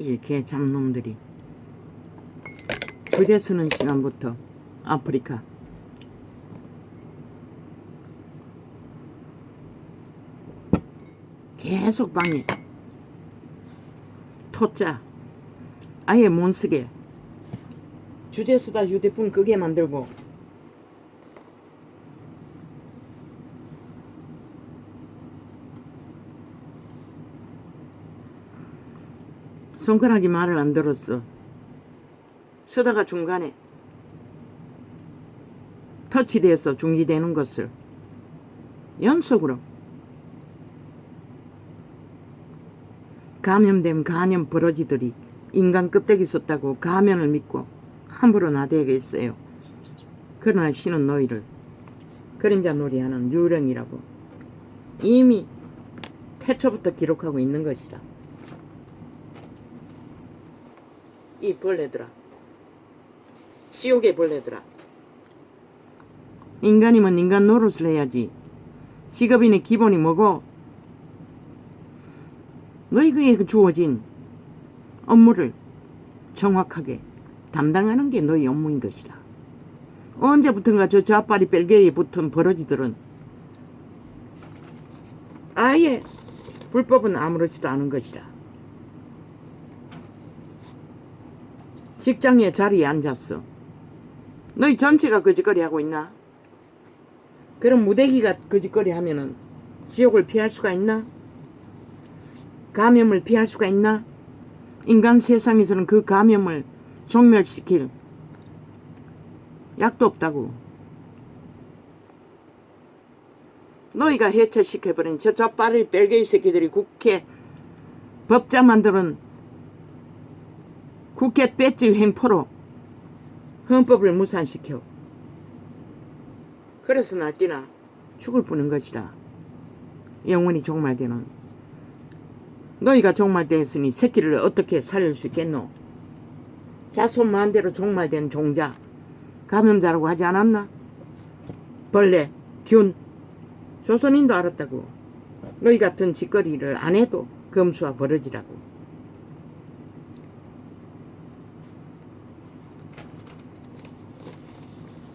이 개잡놈들이 주제 쓰는 시간부터 아프리카 계속 방해 토자 아예 못 쓰게 주제 쓰다 휴대폰 끄게 만들고 손가락이 말을 안 들었어. 쓰다가 중간에 터치돼서 중지되는 것을 연속으로 감염된 간염 버러지들이 인간 껍데기 썼다고 가면을 믿고 함부로 나대겠어요. 그러나 신은 너희를 그림자 놀이하는 유령이라고 이미 태초부터 기록하고 있는 것이라. 이 벌레들아, 지옥의 벌레들아, 인간이면 인간 노릇을 해야지. 직업인의 기본이 뭐고? 너희에게 주어진 업무를 정확하게 담당하는 게 너희 업무인 것이라. 언제부턴가 저 좌빨이 벨기에에 붙은 버러지들은 아예 불법은 아무렇지도 않은 것이라. 직장의 자리에 앉았어. 너희 전체가 거짓거리 하고 있나? 그럼 무대기가 거짓거리 하면은 지옥을 피할 수가 있나? 감염을 피할 수가 있나? 인간 세상에서는 그 감염을 종멸시킬 약도 없다고. 너희가 해체시켜버린 저 좌빨이 벨기에 새끼들이 국회 법장 만드는 국회 배지 횡포로 헌법을 무산시켜. 그래서 날뛰나 죽을 뿐인 것이라. 영원히 종말되는. 너희가 종말되었으니 새끼를 어떻게 살릴 수 있겠노? 자손만대로 종말된 종자 감염자라고 하지 않았나? 벌레, 균, 조선인도 알았다고. 너희 같은 짓거리를 안 해도 검수와 버러지라고.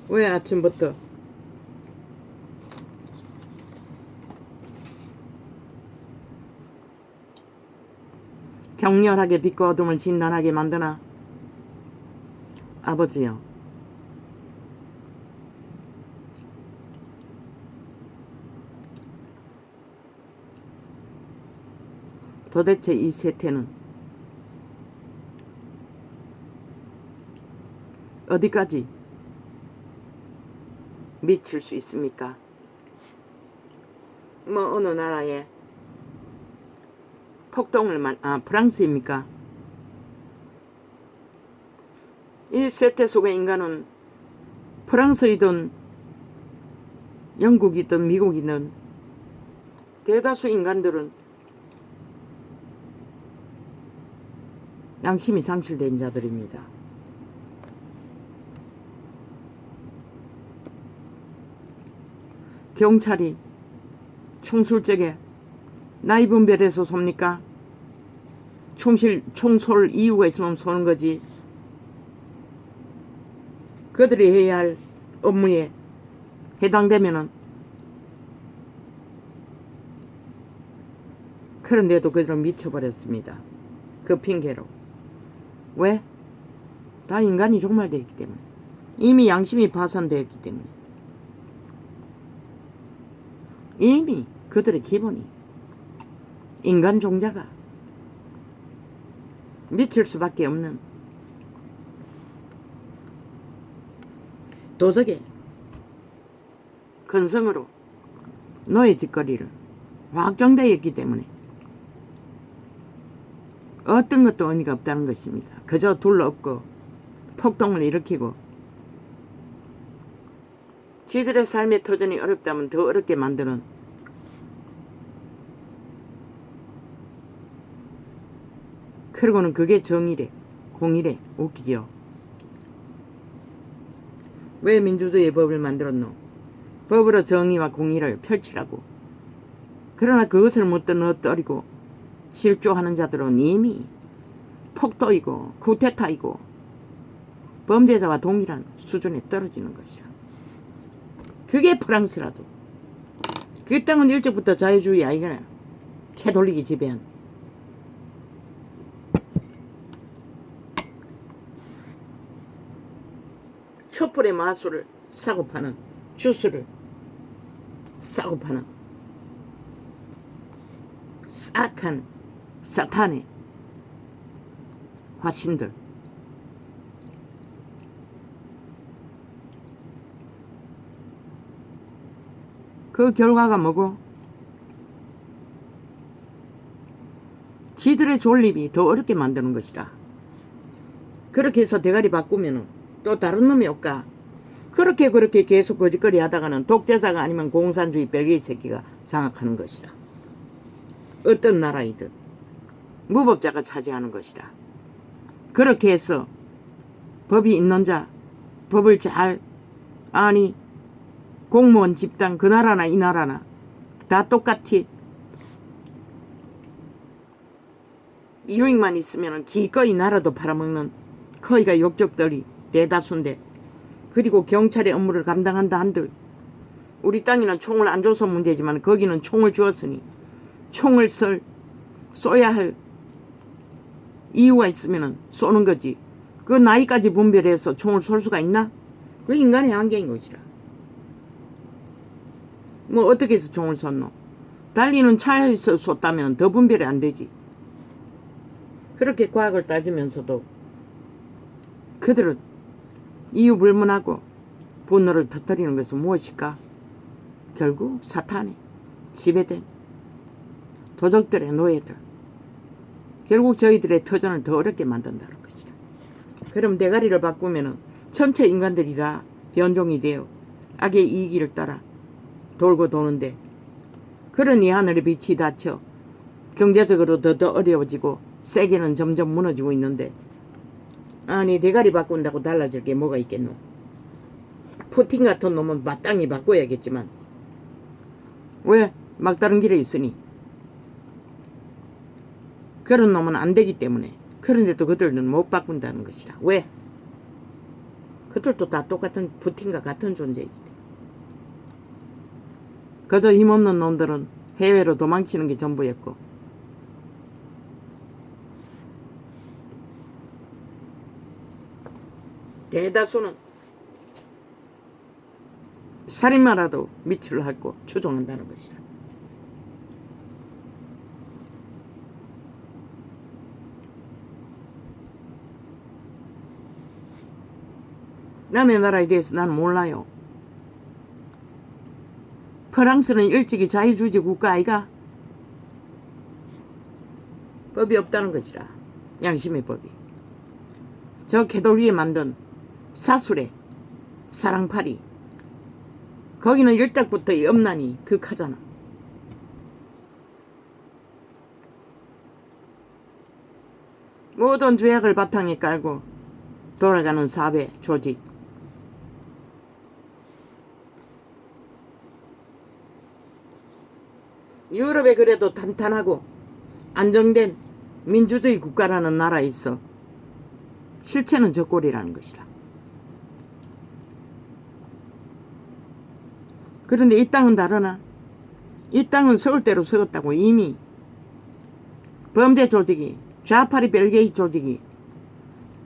왜 아침부터 격렬하게 빛과 어둠을 진단하게 만드나? 아버지요, 도대체 이 세태는 어디까지 미칠 수 있습니까? 뭐 어느 나라에 폭동을 프랑스입니까? 이 세태 속의 인간은 프랑스이든 영국이든 미국이든 대다수 인간들은 양심이 상실된 자들입니다. 경찰이 총술적에 나이 분별해서 쏩니까? 총쏠 이유가 있으면 쏘는 거지. 그들이 해야 할 업무에 해당되면은. 그런데도 그들은 미쳐버렸습니다. 그 핑계로. 왜? 다 인간이 종말되었기 때문에. 이미 양심이 파산되었기 때문에. 이미 그들의 기본이 인간 종자가 미칠 수밖에 없는 도적의 근성으로 노예 짓거리를 확정되어 있기 때문에 어떤 것도 의미가 없다는 것입니다. 그저 둘러엎고 폭동을 일으키고 지들의 삶의 터전이 어렵다면 더 어렵게 만드는 그러고는 그게 정의래 공의래. 웃기죠. 왜 민주주의 법을 만들었노? 법으로 정의와 공의를 펼치라고. 그러나 그것을 못 떠리고 실조하는 자들은 이미 폭도이고 쿠데타이고 범죄자와 동일한 수준에 떨어지는 것이야. 그게 프랑스라도. 그 땅은 일찍부터 자유주의 아이가나 캐톨릭이 지배한. 촛불의 마술을 사고 파는, 주스를 싸고 파는 싹한 사탄의 화신들. 그 결과가 뭐고? 지들의 존립이 더 어렵게 만드는 것이라. 그렇게 해서 대가리 바꾸면은 또 다른 놈이 올까? 그렇게 계속 거짓거리 하다가는 독재자가 아니면 공산주의 벨기에 새끼가 장악하는 것이라. 어떤 나라이든 무법자가 차지하는 것이라. 그렇게 해서 법이 있는 자, 법을 잘 아니 공무원 집단 그 나라나 이 나라나 다 똑같이 유익만 있으면 기꺼이 나라도 팔아먹는 거의가 욕적들이 대다수인데, 그리고 경찰의 업무를 감당한다 한들 우리 땅에는 총을 안 줘서 문제지만 거기는 총을 주었으니 총을 쏘야 할 이유가 있으면 쏘는 거지. 그 나이까지 분별해서 총을 쏠 수가 있나? 그 인간의 한계인 것이라. 뭐 어떻게 해서 총을 쐈노? 달리는 차에서 쐈다면 더 분별이 안 되지. 그렇게 과학을 따지면서도 그들은 이유 불문하고 분노를 터뜨리는 것은 무엇일까? 결국 사탄에 지배된 도적들의 노예들. 결국 저희들의 터전을 더 어렵게 만든다는 것이라. 그럼 대가리를 바꾸면은 전체 인간들이 다 변종이 되어 악의 이기를 따라 돌고 도는데, 그러니 하늘의 빛이 닫혀 경제적으로 더 어려워지고 세계는 점점 무너지고 있는데, 아니 대가리 바꾼다고 달라질 게 뭐가 있겠노? 푸틴 같은 놈은 마땅히 바꿔야겠지만 왜? 막다른 길에 있으니. 그런 놈은 안 되기 때문에. 그런데도 그들은 못 바꾼다는 것이라. 왜? 그들도 다 똑같은 푸틴과 같은 존재이기 때문에. 그저 힘없는 놈들은 해외로 도망치는 게 전부였고, 대다수는 살인마라도 미치를 하고 추종한다는 것이라. 남의 나라에 대해서 나는 몰라요. 프랑스는 일찍이 자유주의 국가 아이가? 법이 없다는 것이라. 양심의 법이. 저 캐톨릭에 만든 사술의 사랑팔이, 거기는 일tak부터 염난이 극하잖아. 모든 죄악을 바탕에 깔고 돌아가는 사회 조직. 유럽에 그래도 탄탄하고 안정된 민주주의 국가라는 나라에 있어 실체는 저 꼴이라는 것이라. 그런데 이 땅은 다르나? 이 땅은 서울대로 세웠다고. 이미 범죄 조직이, 좌파리 벨기에 조직이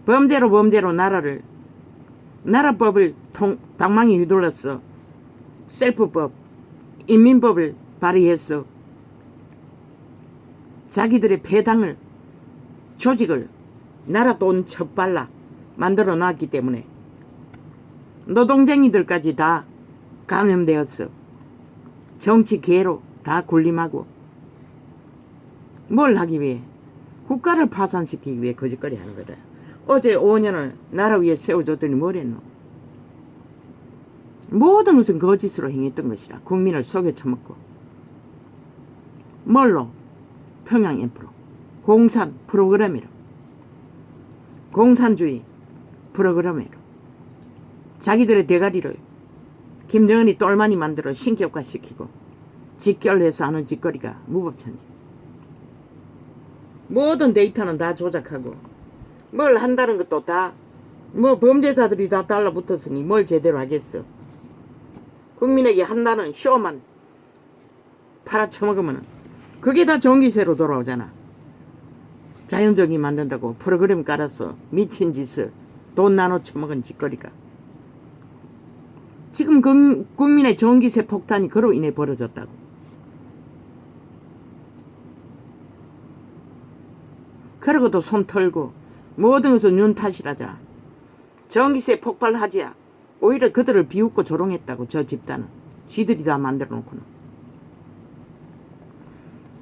범죄로 나라법을 방망이 휘둘렀어. 셀프법, 인민법을 발의했어. 자기들의 배당을, 조직을 나라 돈 첩발라 만들어 놨기 때문에 노동쟁이들까지 다 감염되었어. 정치 개로 다 군림하고. 뭘 하기 위해? 국가를 파산시키기 위해 거짓거리 하는 거라. 어제 5년을 나라 위에 세워줬더니 뭘 했노? 모든 것은 거짓으로 행했던 것이라. 국민을 속여 처먹고. 뭘로? 평양 엠프로. 공산 프로그램이로. 공산주의 프로그램이로. 자기들의 대가리를 김정은이 똘마니 만들어 신격화시키고 직결해서 하는 짓거리가 무법천지. 모든 데이터는 다 조작하고 뭘 한다는 것도 다 뭐 범죄자들이 다 달라붙었으니 뭘 제대로 하겠어. 국민에게 한다는 쇼만 팔아쳐먹으면 그게 다 전기세로 돌아오잖아. 자연적이 만든다고 프로그램 깔아서 미친 짓을 돈 나눠 쳐먹은 짓거리가. 지금 국민의 전기세 폭탄이 그로 인해 벌어졌다고. 그러고도 손 털고 모든 것은 윤 탓이라자. 전기세 폭발하지야. 오히려 그들을 비웃고 조롱했다고. 저 집단은. 지들이 다 만들어 놓고는.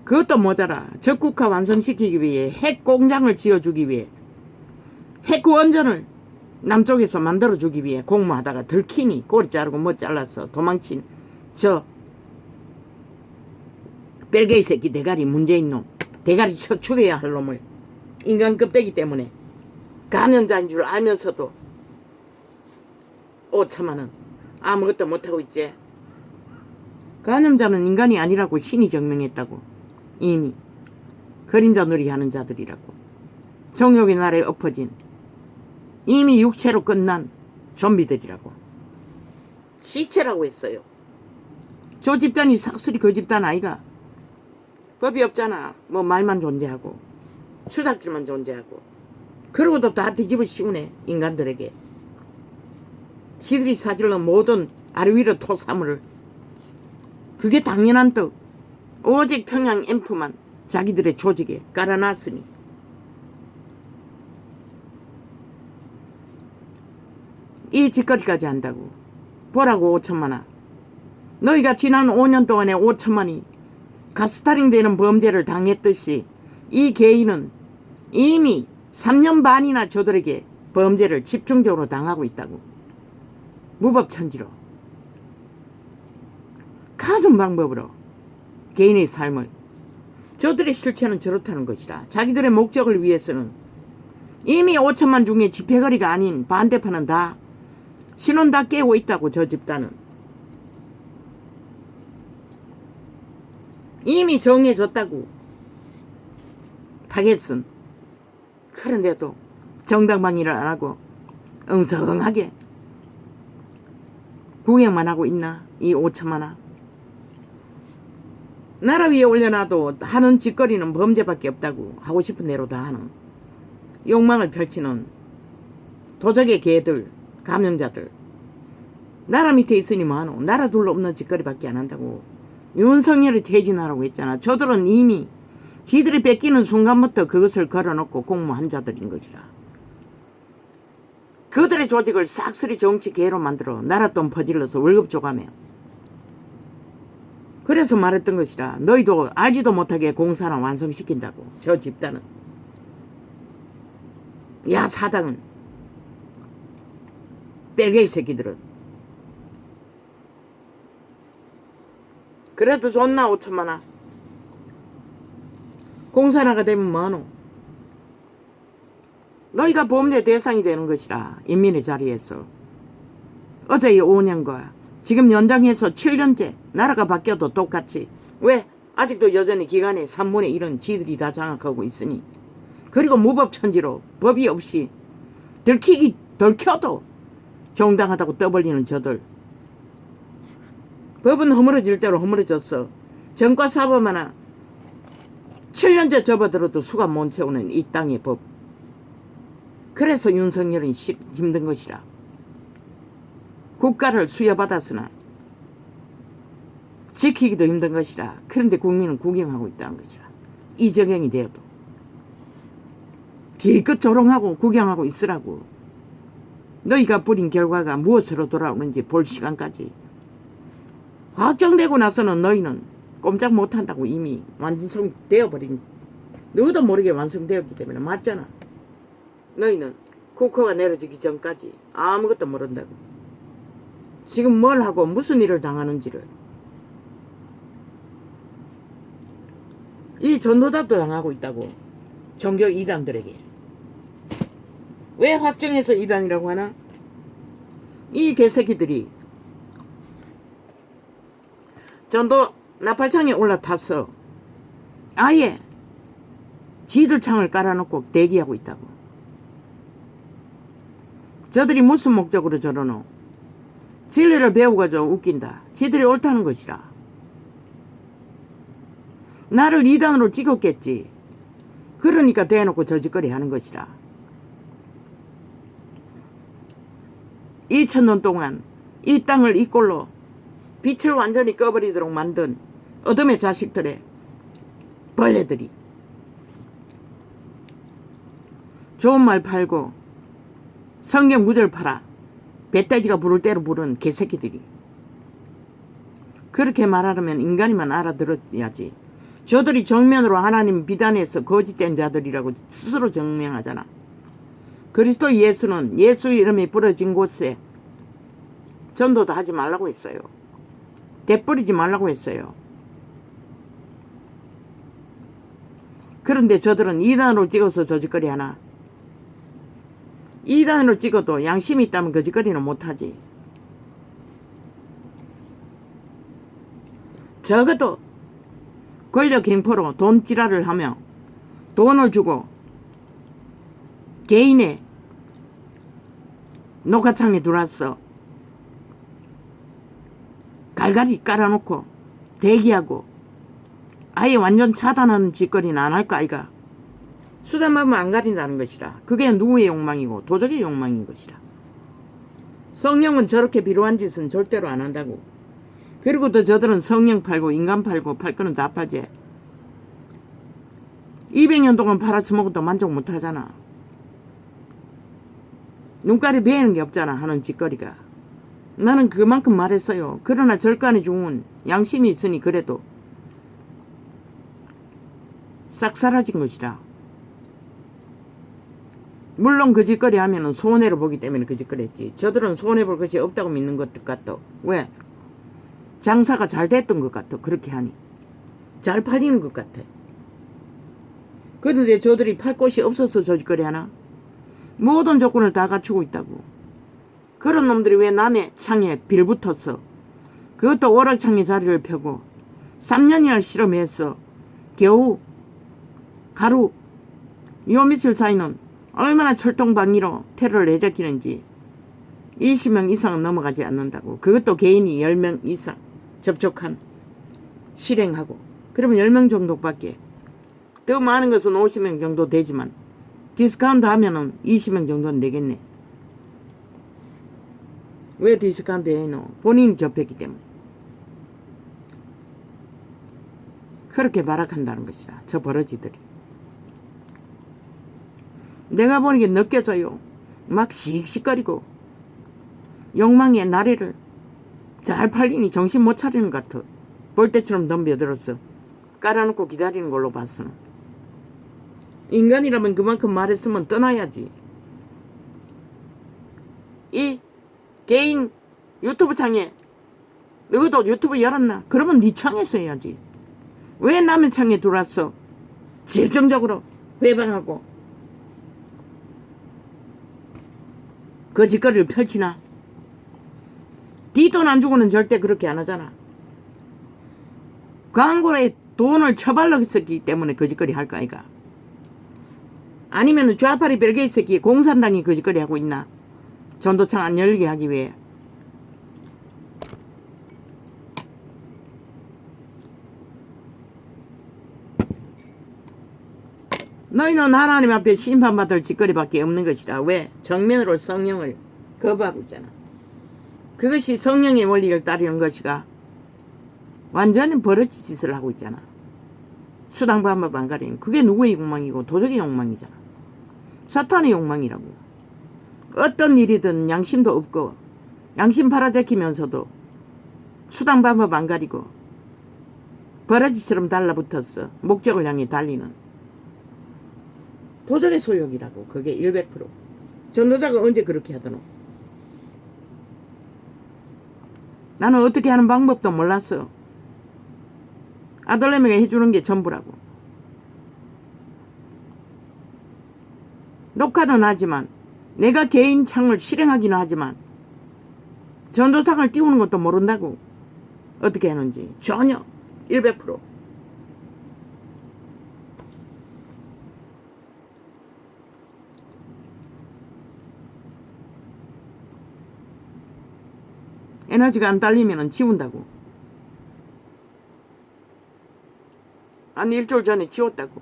그것도 모자라. 적국화 완성시키기 위해 핵 공장을 지어주기 위해 핵 원전을 남쪽에서 만들어주기 위해 공모하다가 들키니 꼬리 자르고 뭐 잘라서 도망친 저 벨게이 새끼 대가리 문재인 놈. 대가리 쳐 죽여야 할 놈을. 인간 껍데기 때문에 감염자인 줄 알면서도 5천만 원 아무것도 못하고 있지. 감염자는 인간이 아니라고 신이 증명했다고. 이미 그림자 놀이 하는 자들이라고. 정욕의 날에 엎어진 이미 육체로 끝난 좀비들이라고. 시체라고 했어요. 저 집단이 삭슬이 그 집단 아이가. 법이 없잖아. 뭐 말만 존재하고 수작질만 존재하고. 그러고도 다 뒤집어 씌우네. 인간들에게. 지들이 사질러 모든 아래 위로 토사물을. 그게 당연한 떡. 오직 평양 앰프만 자기들의 조직에 깔아놨으니. 이 짓거리까지 한다고. 보라고 5천만원. 너희가 지난 5년 동안에 5천만이 가스타링 되는 범죄를 당했듯이 이 개인은 이미 3년 반이나 저들에게 범죄를 집중적으로 당하고 있다고. 무법천지로 가진 방법으로 개인의 삶을. 저들의 실체는 저렇다는 것이라. 자기들의 목적을 위해서는 이미 5천만 중에 집회거리가 아닌 반대파는 다 신혼 다 깨고 있다고. 저 집단은 이미 정해졌다고. 타겟은. 그런데도 정당방위를 안 하고 엉성하게 구경만 하고 있나. 이 5천만원. 나라 위에 올려놔도 하는 짓거리는 범죄밖에 없다고. 하고 싶은 대로 다 하는 욕망을 펼치는 도적의 개들, 감염자들. 나라 밑에 있으니 뭐하노. 나라 둘러 없는 짓거리밖에 안 한다고. 윤석열이 퇴진하라고 했잖아. 저들은 이미 지들이 뺏기는 순간부터 그것을 걸어놓고 공모한 자들인 것이라. 그들의 조직을 싹쓸이 정치 개로 만들어 나라 돈 퍼질러서 월급 줘가며. 그래서 말했던 것이라. 너희도 알지도 못하게 공사랑 완성시킨다고. 저 집단은. 야 사당은. 뺄개이 새끼들은. 그래도 좋나 5천만원. 공사나가 되면 뭐하노. 너희가 범죄 대상이 되는 것이라. 인민의 자리에서. 어제의 5년과 지금 연장해서 7년째 나라가 바뀌어도 똑같이. 왜? 아직도 여전히 기간의 3분의 1은 지들이 다 장악하고 있으니. 그리고 무법천지로 법이 없이 들켜도 정당하다고 떠벌리는 저들. 법은 허물어질 대로 허물어졌어. 전과사범 하나 7년째 접어들어도 수가 못 채우는 이 땅의 법. 그래서 윤석열은 힘든 것이라. 국가를 수여받았으나 지키기도 힘든 것이라. 그런데 국민은 구경하고 있다는 것이라. 이정형이 되어도 기껏 조롱하고 구경하고 있으라고. 너희가 뿌린 결과가 무엇으로 돌아오는지 볼 시간까지. 확정되고 나서는 너희는 꼼짝 못한다고. 이미 완성되어버린. 너도 모르게 완성되었기 때문에. 맞잖아. 너희는 국호가 내려지기 전까지 아무것도 모른다고. 지금 뭘 하고 무슨 일을 당하는지를. 이 전도답도 당하고 있다고. 종교 이단들에게. 왜 확정해서 이단이라고 하나? 이 개새끼들이 전도 나팔창에 올라타서 아예 지들 창을 깔아놓고 대기하고 있다고. 저들이 무슨 목적으로 저러노? 진리를 배우가지고 웃긴다. 지들이 옳다는 것이라. 나를 이단으로 찍었겠지. 그러니까 대놓고 저짓거리 하는 것이라. 2000년 동안 이 땅을 이 꼴로 빛을 완전히 꺼버리도록 만든 어둠의 자식들의 벌레들이 좋은 말 팔고 성경 구절 팔아 배돼지가 부를 대로 부른 개새끼들이 그렇게 말하려면 인간이만 알아들어야지. 저들이 정면으로 하나님 비단해서 거짓된 자들이라고 스스로 증명하잖아. 그리스도 예수는 예수 이름이 부러진 곳에 전도도 하지 말라고 했어요. 대뿌리지 말라고 했어요. 그런데 저들은 이단으로 찍어서 저짓거리 하나. 이단으로 찍어도 양심이 있다면 거짓거리는 못하지. 적어도 권력 행포로 돈 지랄을 하며 돈을 주고 개인의 녹화창에 들어왔어. 갈갈이 깔아놓고 대기하고 아예 완전 차단하는 짓거리는 안 할 거 아이가. 수단하면 안 가린다는 것이라. 그게 누구의 욕망이고 도적의 욕망인 것이라. 성령은 저렇게 비루한 짓은 절대로 안 한다고. 그리고 또 저들은 성령 팔고 인간 팔고 팔 거는 다 팔지. 200년 동안 팔아쳐먹어도 만족 못하잖아. 눈깔이 베이는 게 없잖아 하는 짓거리가. 나는 그만큼 말했어요. 그러나 절간에 죽은 양심이 있으니 그래도 싹 사라진 것이라. 물론 그 짓거리 하면은 손해를 보기 때문에 그 짓거리 했지. 저들은 손해볼 것이 없다고 믿는 것 같아. 왜? 장사가 잘 됐던 것 같아. 그렇게 하니 잘 팔리는 것 같아. 그런데 저들이 팔 곳이 없어서 저 짓거리 하나? 모든 조건을 다 갖추고 있다고. 그런 놈들이 왜 남의 창에 빌붙었어? 그것도 오락창에 자리를 펴고 3년이나 실험했어. 겨우 하루 요 며칠 사이는 얼마나 철통방위로 테러를 내적이는지 20명 이상은 넘어가지 않는다고. 그것도 개인이 10명 이상 접촉한 실행하고. 그러면 10명 정도밖에. 더 많은 것은 50명 정도 되지만 디스카운트 하면은 20명 정도는 되겠네. 왜 디스카운트 해노? 본인이 접했기 때문에. 그렇게 발악한다는 것이라. 저 버러지들이. 내가 보니까 느껴져요. 막 씩씩거리고 욕망의 나래를 잘 팔리니 정신 못 차리는 것 같아. 볼 때처럼 덤벼들었어. 깔아놓고 기다리는 걸로 봤어. 인간이라면 그만큼 말했으면 떠나야지. 이 개인 유튜브 창에 너도 유튜브 열었나? 그러면 네 창에서 해야지. 왜 남의 창에 들어왔어? 집중적으로 회방하고 그 짓거리를 펼치나? 네 돈 안 주고는 절대 그렇게 안 하잖아. 광고에 돈을 처발렀기 때문에 그 짓거리 할 거 아이가. 아니면 좌파리 별개의 새끼 공산당이 그 짓거리 하고 있나? 전도창 안 열리게 하기 위해. 너희는 하나님 앞에 심판받을 짓거리밖에 없는 것이라. 왜? 정면으로 성령을 거부하고 있잖아. 그것이 성령의 원리를 따르는 것이가 완전히 버러지 짓을 하고 있잖아. 수당 방법 안 가리는. 그게 누구의 욕망이고 도적의 욕망이잖아. 사탄의 욕망이라고. 어떤 일이든 양심도 없고 양심 팔아제키면서도 수당 방법 안 가리고 버러지처럼 달라붙었어. 목적을 향해 달리는 도적의 소욕이라고. 그게 100%. 전도자가 언제 그렇게 하더노? 나는 어떻게 하는 방법도 몰랐어. 아들내미가 해주는 게 전부라고. 녹화는 하지만 내가 개인 창을 실행하기는 하지만 전도상을 띄우는 것도 모른다고. 어떻게 하는지 전혀. 100%. 에너지가 안 딸리면 지운다고. 한 일주일 전에 지웠다고.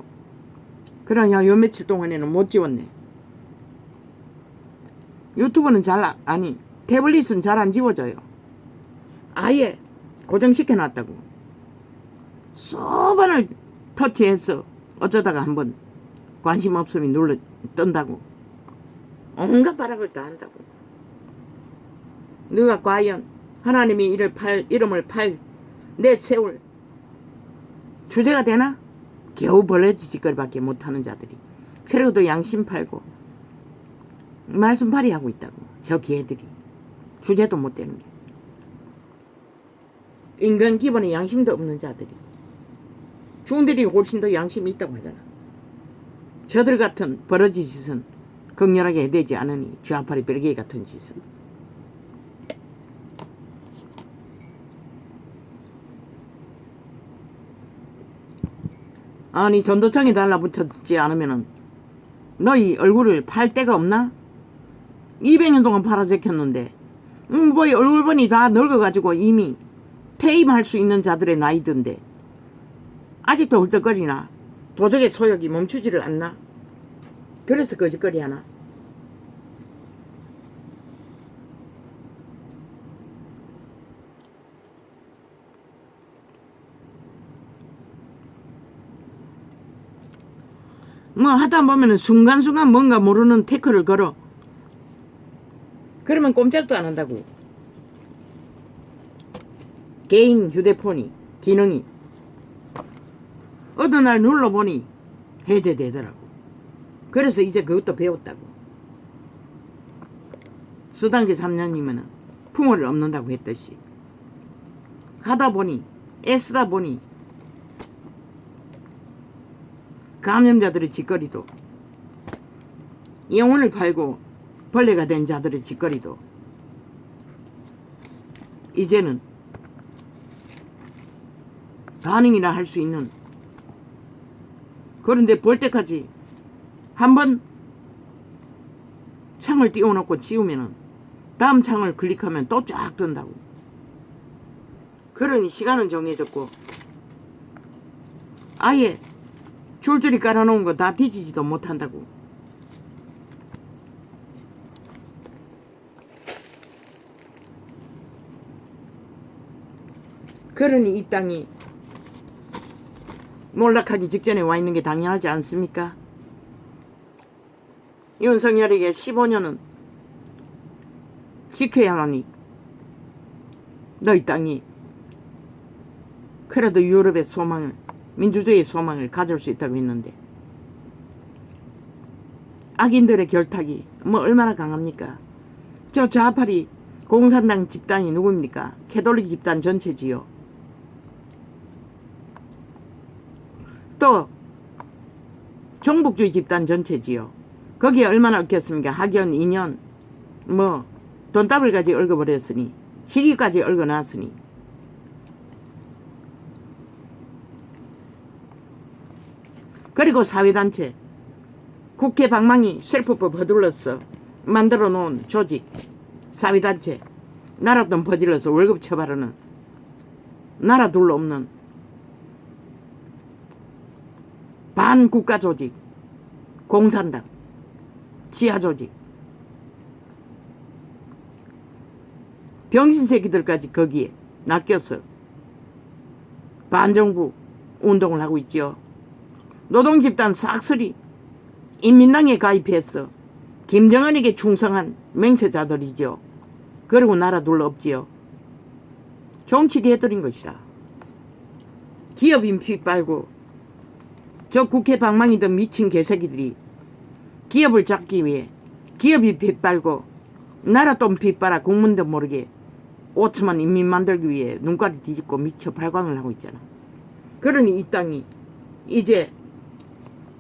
그러냐 요 며칠 동안에는 못 지웠네. 유튜브는 아니 태블릿은 잘 안 지워져요. 아예 고정시켜 놨다고. 수번을 터치해서 어쩌다가 한번 관심 없으면 눌러 뜬다고. 온갖 바락을 다 한다고. 너가 과연 하나님이 이름을 내세울 주제가 되나? 겨우 벌레짓거리밖에 못하는 자들이. 그래도 양심 팔고 말씀팔이 하고 있다고. 저 개들이. 주제도 못 되는 게. 인간 기본에 양심도 없는 자들이. 중들이 훨씬 더 양심이 있다고 하잖아. 저들 같은 버러지 짓은 극렬하게 해대지 않으니 쥐아파리 벨개 같은 짓은. 아니 전도청에 달라붙었지 않으면은 너희 얼굴을 팔 데가 없나? 200년 동안 팔아제켰는데 뭐 얼굴번이 다 늙어가지고 이미 퇴임할 수 있는 자들의 나이던데 아직도 헐떡거리나? 도적의 소욕이 멈추지를 않나? 그래서 거짓거리 하나? 뭐 하다 보면은 순간순간 뭔가 모르는 태클을 걸어. 그러면 꼼짝도 안 한다고. 개인 휴대폰이 기능이 어느 날 눌러보니 해제되더라고. 그래서 이제 그것도 배웠다고. 수단계 3년이면은 풍어를 없는다고 했듯이 하다 보니 애쓰다 보니 감염자들의 짓거리도 영혼을 팔고 벌레가 된 자들의 짓거리도 이제는 반응이나 할 수 있는. 그런데 볼 때까지 한번 창을 띄워놓고 지우면은 다음 창을 클릭하면 또 쫙 뜬다고. 그러니 시간은 정해졌고 아예 줄줄이 깔아놓은 거 다 뒤지지도 못한다고. 그러니 이 땅이 몰락하기 직전에 와 있는 게 당연하지 않습니까? 윤석열에게 15년은 지켜야만이 너희 땅이 그래도 유럽의 소망을, 민주주의의 소망을 가질 수 있다고 했는데 악인들의 결탁이 뭐 얼마나 강합니까? 저 좌파리 공산당 집단이 누구입니까? 캐톨릭 집단 전체지요. 또 종북주의 집단 전체지요. 거기에 얼마나 얽혔습니까? 학연, 인연, 뭐 돈다발까지 얽어버렸으니, 시기까지 얽어놨으니. 그리고 사회단체, 국회 방망이 셀프법 허둘러서 만들어 놓은 조직, 사회단체, 나라돈 퍼질러서 월급 처바르는 나라 둘러 없는 반국가 조직, 공산당, 지하 조직, 병신 새끼들까지 거기에 낚여서 반정부 운동을 하고 있죠. 노동집단 싹쓸이 인민당에 가입해서 김정은에게 충성한 맹세자들이죠. 그리고 나라 둘러 없지요. 정치리 해드린 것이라. 기업인 피 빨고 저 국회 방망이든 미친 개새끼들이 기업을 잡기 위해 기업이 피 빨고 나라 돈 피 빨아 국민도 모르게 5천만 인민 만들기 위해 눈깔이 뒤집고 미쳐 발광을 하고 있잖아. 그러니 이 땅이 이제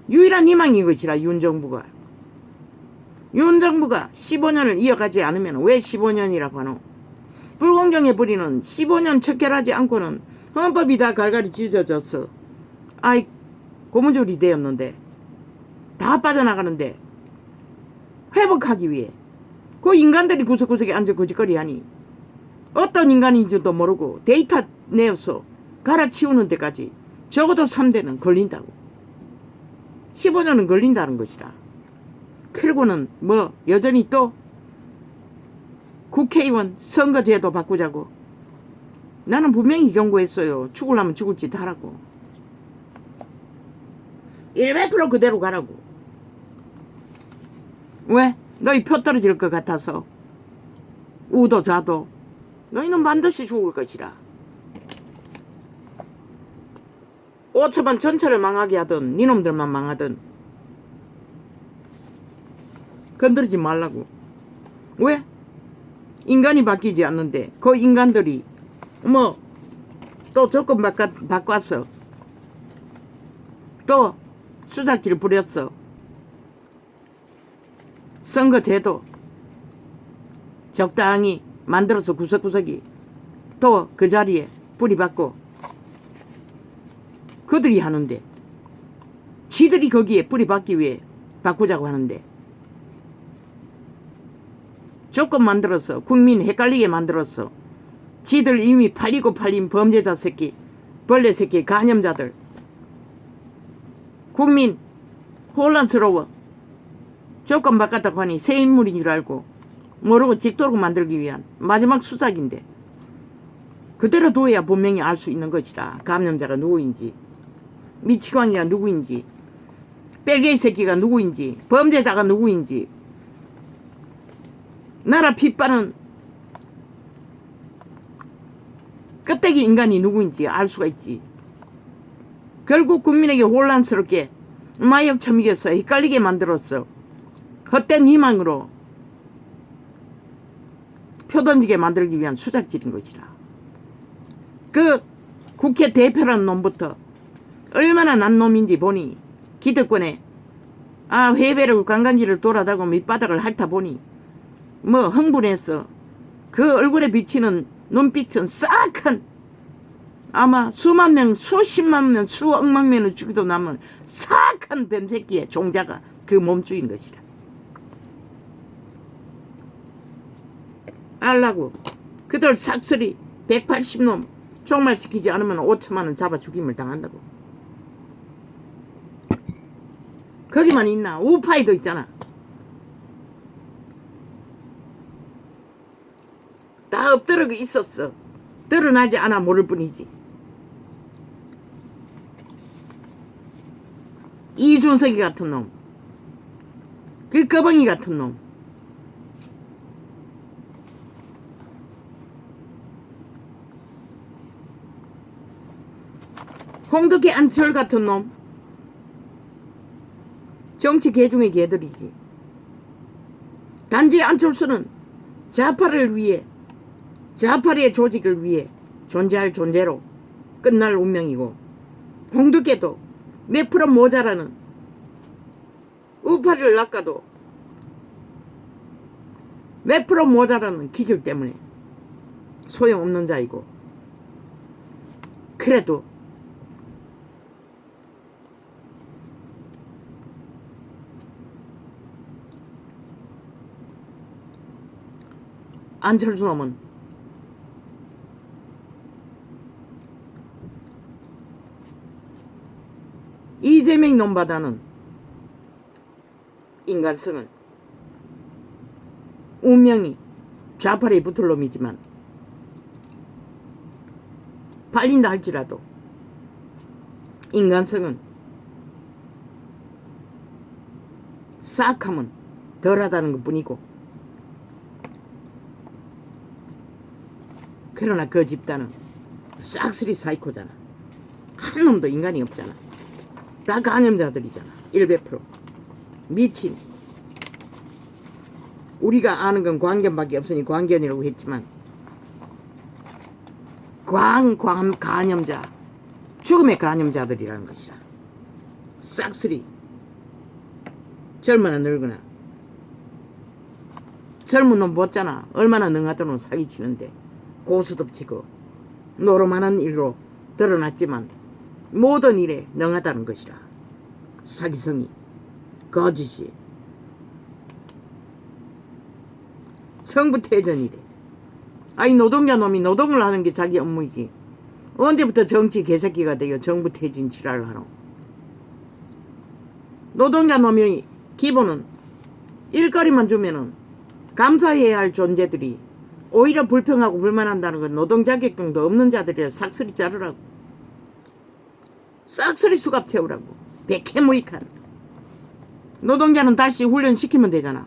유일한 희망인 것이라. 윤정부가 15년을 이어가지 않으면 왜 15년이라고 하노? 불공정의 뿌리는 15년 척결하지 않고는 헌법이 다 갈갈이 찢어졌어. 아이 고무줄이 되었는데 다 빠져나가는데 회복하기 위해 그 인간들이 구석구석에 앉아 거짓거리 하니 어떤 인간인지도 모르고 데이터 내어서 갈아치우는 데까지 적어도 3대는 걸린다고. 15년은 걸린다는 것이라. 그리고는 뭐 여전히 또 국회의원 선거제도 바꾸자고. 나는 분명히 경고했어요. 죽으려면 죽을 짓 하라고. 100% 그대로 가라고. 왜? 너희 표 떨어질 것 같아서. 우도 자도 너희는 반드시 죽을 것이라. 5초만 전체를 망하게 하든 니놈들만 망하든 건드리지 말라고. 왜? 인간이 바뀌지 않는데 그 인간들이 뭐 또 조건 바꿨어. 또 수작질 부렸어. 선거제도 적당히 만들어서 구석구석이 또 그 자리에 뿌리박고 그들이 하는데 지들이 거기에 뿌리박기 위해 바꾸자고 하는데 조건 만들어서 국민 헷갈리게 만들었어. 지들 이미 팔리고 팔린 범죄자 새끼, 벌레 새끼, 간염자들 국민 혼란스러워. 조건 바꿨다고 하니 새 인물인 줄 알고 모르고 짓도록 만들기 위한 마지막 수작인데 그대로 둬야 분명히 알 수 있는 것이다. 감염자가 누구인지, 미치광이가 누구인지, 뺄개이 새끼가 누구인지, 범죄자가 누구인지, 나라 핏바는 껍데기 인간이 누구인지 알 수가 있지. 결국 국민에게 혼란스럽게 마약 처먹여서 헷갈리게 만들었어. 헛된 희망으로 표 던지게 만들기 위한 수작질인 것이라. 그 국회 대표라는 놈부터 얼마나 난 놈인지 보니 기득권에 회배를 관광지를 돌아다니고 밑바닥을 핥아 보니 뭐 흥분해서 그 얼굴에 비치는 눈빛은 싹한 아마 수만 명, 수십만 명, 수억만 명을 죽이도 남은 싹한 뱀새끼의 종자가 그 몸주인 것이라. 알라고. 그들 싹쓸이 180놈 종말시키지 않으면 5천만 원 잡아 죽임을 당한다고. 거기만 있나? 우파이도 있잖아. 다 엎드려 있었어. 드러나지 않아 모를 뿐이지. 이준석이 같은 놈, 그 꺼벙이 같은 놈, 홍덕기 안철 같은 놈, 정치 개 중의 개들이지. 단지 안철수는 좌파를 위해, 좌파의 조직을 위해 존재할 존재로 끝날 운명이고, 홍덕기도 몇 프로 모자라는 우파를 낚아도 몇 프로 모자라는 기질 때문에 소용없는 자이고, 그래도 안철수 놈은 이재명 놈보다는 인간성은 운명이 좌팔에 붙을 놈이지만 팔린다 할지라도 인간성은 싹 하면 덜하다는 것 뿐이고, 그러나 그 집단은 싹쓸이 사이코잖아. 한 놈도 인간이 없잖아. 다 간염자들이잖아. 100% 미친. 우리가 아는 건 광견밖에 없으니 광견이라고 했지만 간염자, 죽음의 간염자들이라는 것이라. 싹쓸이 젊으나 늙으나. 젊은 놈 못잖아. 얼마나 능하던 사기치는데 고스톱치고 노름하는 일로 드러났지만 모든 일에 능하다는 것이라. 사기성이, 거짓이, 성부태전이래. 아니 노동자 놈이 노동을 하는 게 자기 업무이지. 언제부터 정치 개새끼가 돼요. 정부 퇴진 지랄을 하노. 노동자 놈이 기본은 일거리만 주면은 감사해야 할 존재들이 오히려 불평하고 불만한다는 건 노동자격증도 없는 자들이라 싹쓸이 자르라고. 싹쓸이 수갑 채우라고. 백해무익한. 노동자는 다시 훈련시키면 되잖아.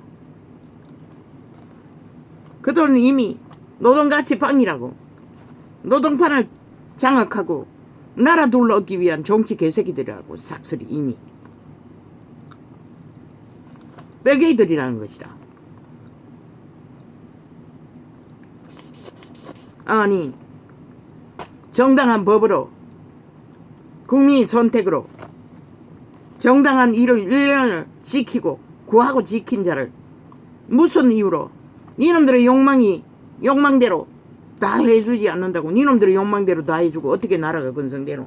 그들은 이미 노동가치빵이라고. 노동판을 장악하고 나라 둘러엎기 위한 정치 개새끼들이라고. 싹쓸이 이미. 뺄개이들이라는 것이다. 아니 정당한 법으로 국민의 선택으로 정당한 일련을 지키고 구하고 지킨 자를 무슨 이유로 니놈들의 욕망대로 다 해주지 않는다고. 니놈들의 욕망대로 다 해주고 어떻게 나라가 건성되노.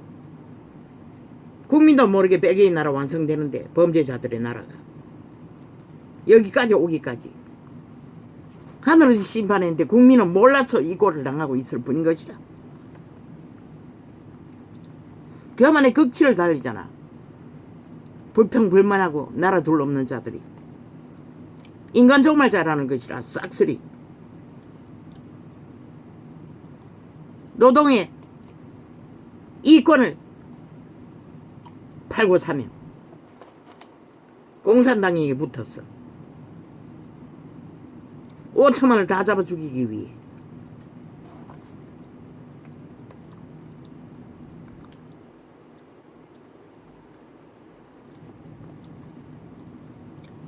국민도 모르게 뺄개이 나라 완성되는데 범죄자들의 나라가 여기까지 오기까지 하늘을 심판했는데 국민은 몰라서 이 꼴을 당하고 있을 뿐인 것이라. 그만의 극치를 달리잖아. 불평불만하고 나라 둘러없는 자들이. 인간 정말 잘하는 것이라. 싹쓸이. 노동의 이권을 팔고 사며 공산당에게 붙었어. 5천만을 다 잡아 죽이기 위해.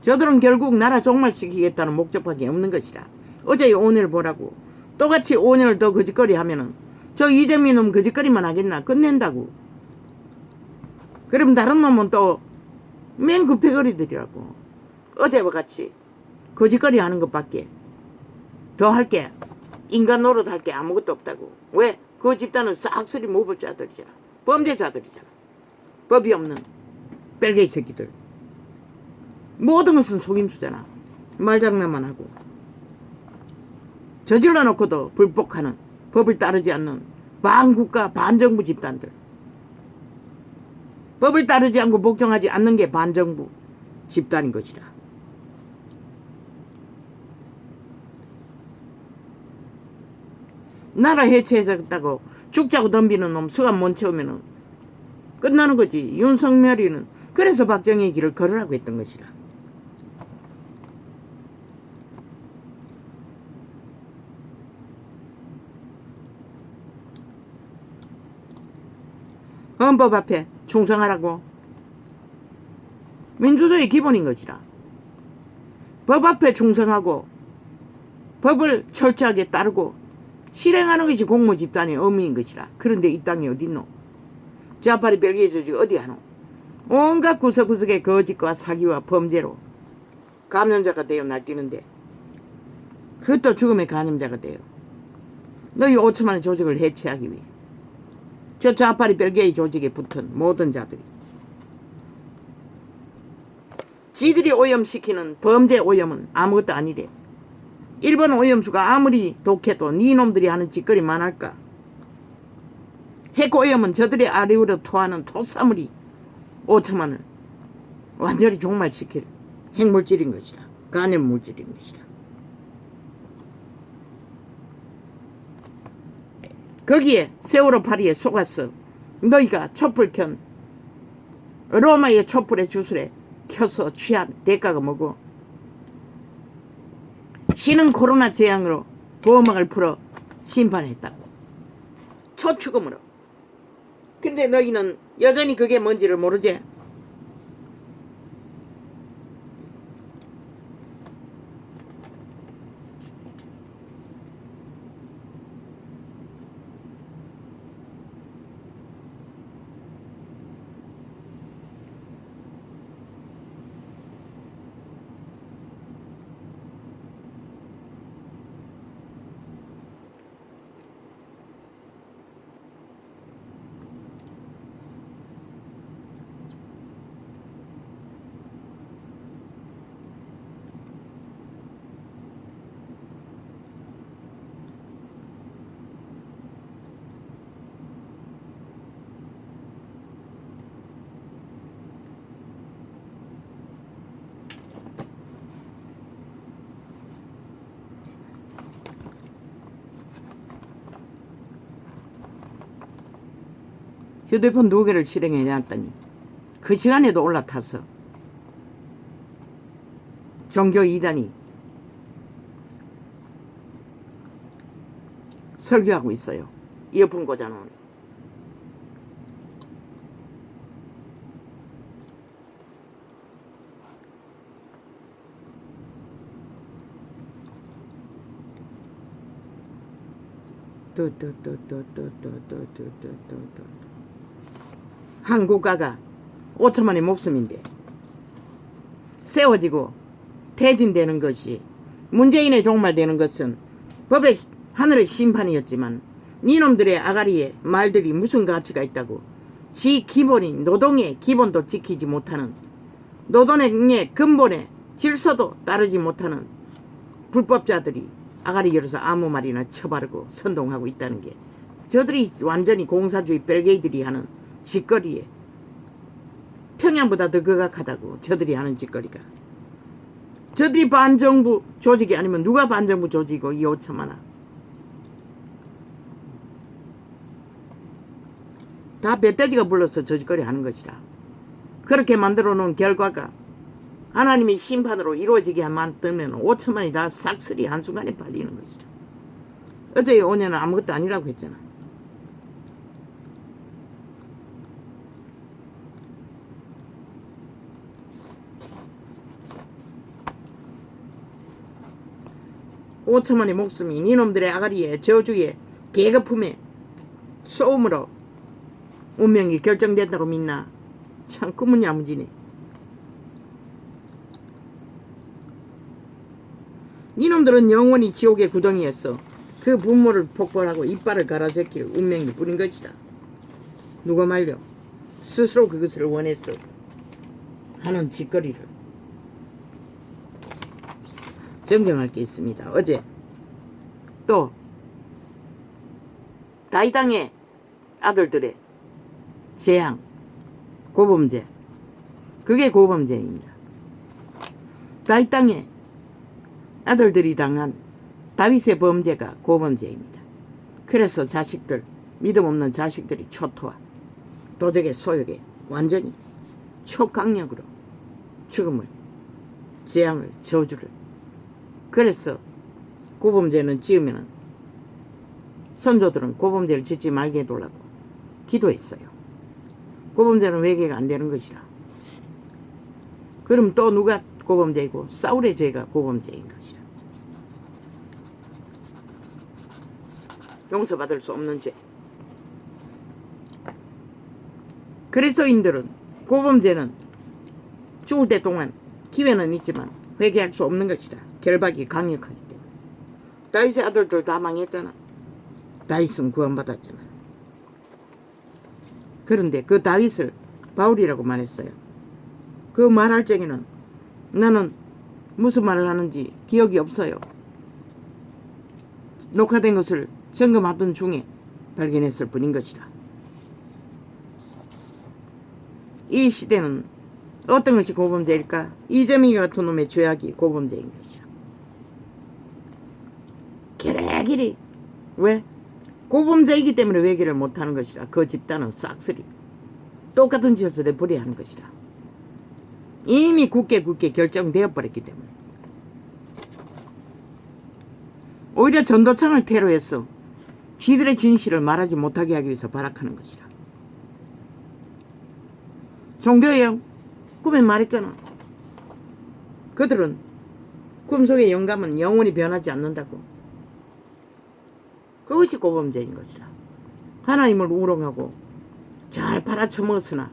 저들은 결국 나라 종말시키겠다는 목적밖에 없는 것이라. 어제 오늘 보라고. 똑같이 5년을 더 거짓거리 하면은 저 이재민 놈 거짓거리만 하겠나. 끝낸다고. 그럼 다른 놈은 또 맨 급해거리들이라고. 어제와 같이 거짓거리 하는 것밖에 더 할 게, 인간 노릇 할 게 아무것도 없다고. 왜? 그 집단은 싹쓸이 무법자들이잖아. 범죄자들이잖아. 법이 없는 뺄개이 새끼들. 모든 것은 속임수잖아. 말장난만 하고. 저질러 놓고도 불복하는, 법을 따르지 않는 반국가 반정부 집단들. 법을 따르지 않고 복종하지 않는 게 반정부 집단인 것이다. 나라 해체해졌다고 죽자고 덤비는 놈 수갑 못 채우면은 끝나는 거지. 윤석열이는 그래서 박정희의 길을 걸으라고 했던 것이라. 헌법 앞에 충성하라고. 민주주의 기본인 것이라. 법 앞에 충성하고 법을 철저하게 따르고 실행하는 것이 공무집단의 의무인 것이라. 그런데 이 땅이 어딨노? 좌파리 벨기에 조직 어디 하노? 온갖 구석구석의 거짓과 사기와 범죄로 감염자가 되어 날뛰는데 그것도 죽음의 감염자가 돼요. 너희 5천만의 조직을 해체하기 위해. 저 좌파리 벨기에 조직에 붙은 모든 자들이 지들이 오염시키는 범죄 오염은 아무것도 아니래. 일본 오염수가 아무리 독해도 니놈들이 하는 짓거리만 할까. 핵 오염은 저들의 아래우로 토하는 토사물이 5천만을 완전히 종말시킬 핵물질인 것이다. 간염물질인 것이다. 거기에 세월호 파리에 속았어. 너희가 촛불 켠 로마의 촛불의 주술에 켜서 취한 대가가 뭐고. 신은 코로나 재앙으로 보호막을 풀어 심판했다고. 초축음으로. 근데 너희는 여전히 그게 뭔지를 모르지. 휴대폰 2개를 실행해 놨더니 그 시간에도 올라타서 종교 이단이 설교하고 있어요. 이어폰 꽂아놓으니. 한 국가가 5천만의 목숨인데 세워지고 퇴진되는 것이, 문재인의 종말되는 것은 법의 하늘의 심판이었지만 니놈들의 아가리에 말들이 무슨 가치가 있다고 지 기본인 노동의 기본도 지키지 못하는, 노동의 근본의 질서도 따르지 못하는 불법자들이 아가리 열어서 아무 말이나 쳐바르고 선동하고 있다는 게, 저들이 완전히 공사주의 벨게이들이 하는 짓거리에 평양보다 더 극악하다고. 저들이 하는 짓거리가. 저들이 반정부 조직이 아니면 누가 반정부 조직이고 이 5천만원. 다 멧돼지가 불러서 저 짓거리 하는 것이라. 그렇게 만들어 놓은 결과가 하나님의 심판으로 이루어지게 만들면 5천만이 다 싹쓸이 한순간에 팔리는 것이라. 어제 5년은 아무것도 아니라고 했잖아. 오천만의 목숨이 니놈들의 아가리에 저주에 계급품에 소음으로 운명이 결정된다고 믿나? 참 꿈은 야무지네. 니놈들은 영원히 지옥의 구덩이였어. 그 분모를 폭발하고 이빨을 갈아제낄 운명이 뿌린 것이다. 누가 말려? 스스로 그것을 원했어 하는 짓거리를 정정할 게 있습니다. 어제 또 다이당의 아들들의 재앙, 고범죄, 그게 고범죄입니다. 다이당의 아들들이 당한 다윗의 범죄가 고범죄입니다. 그래서 자식들, 믿음 없는 자식들이 초토화, 도적의 소욕에 완전히 초강력으로 죽음을, 재앙을, 저주를. 그래서 고범죄는 지으면은 선조들은 고범죄를 짓지 말게 해달라고 기도했어요. 고범죄는 외계가 안 되는 것이라. 그럼 또 누가 고범죄이고? 사울의 죄가 고범죄인 것이라. 용서받을 수 없는 죄. 그리스도인들은 고범죄는 죽을 때 동안 기회는 있지만 회개할 수 없는 것이다. 결박이 강력하기 때문에. 다윗의 아들들 다 망했잖아. 다윗은 구원받았잖아. 그런데 그 다윗을 바울이라고 말했어요. 그 말할 적에는 나는 무슨 말을 하는지 기억이 없어요. 녹화된 것을 점검하던 중에 발견했을 뿐인 것이다. 이 시대는 어떤 것이 고범죄일까? 이재명이 같은 놈의 죄악이 고범죄인 것이야. 길이 왜? 고범죄이기 때문에 외계를 못하는 것이라. 그 집단은 싹쓸이 똑같은 짓을 내버려야 하는 것이라. 이미 굳게 결정되어 버렸기 때문에. 오히려 전도창을 테러해서 쥐들의 진실을 말하지 못하게 하기 위해서 발악하는 것이라. 종교예요. 꿈에 말했잖아. 그들은 꿈속의 영감은 영원히 변하지 않는다고. 그것이 고범죄인 것이라. 하나님을 우롱하고 잘 팔아쳐먹었으나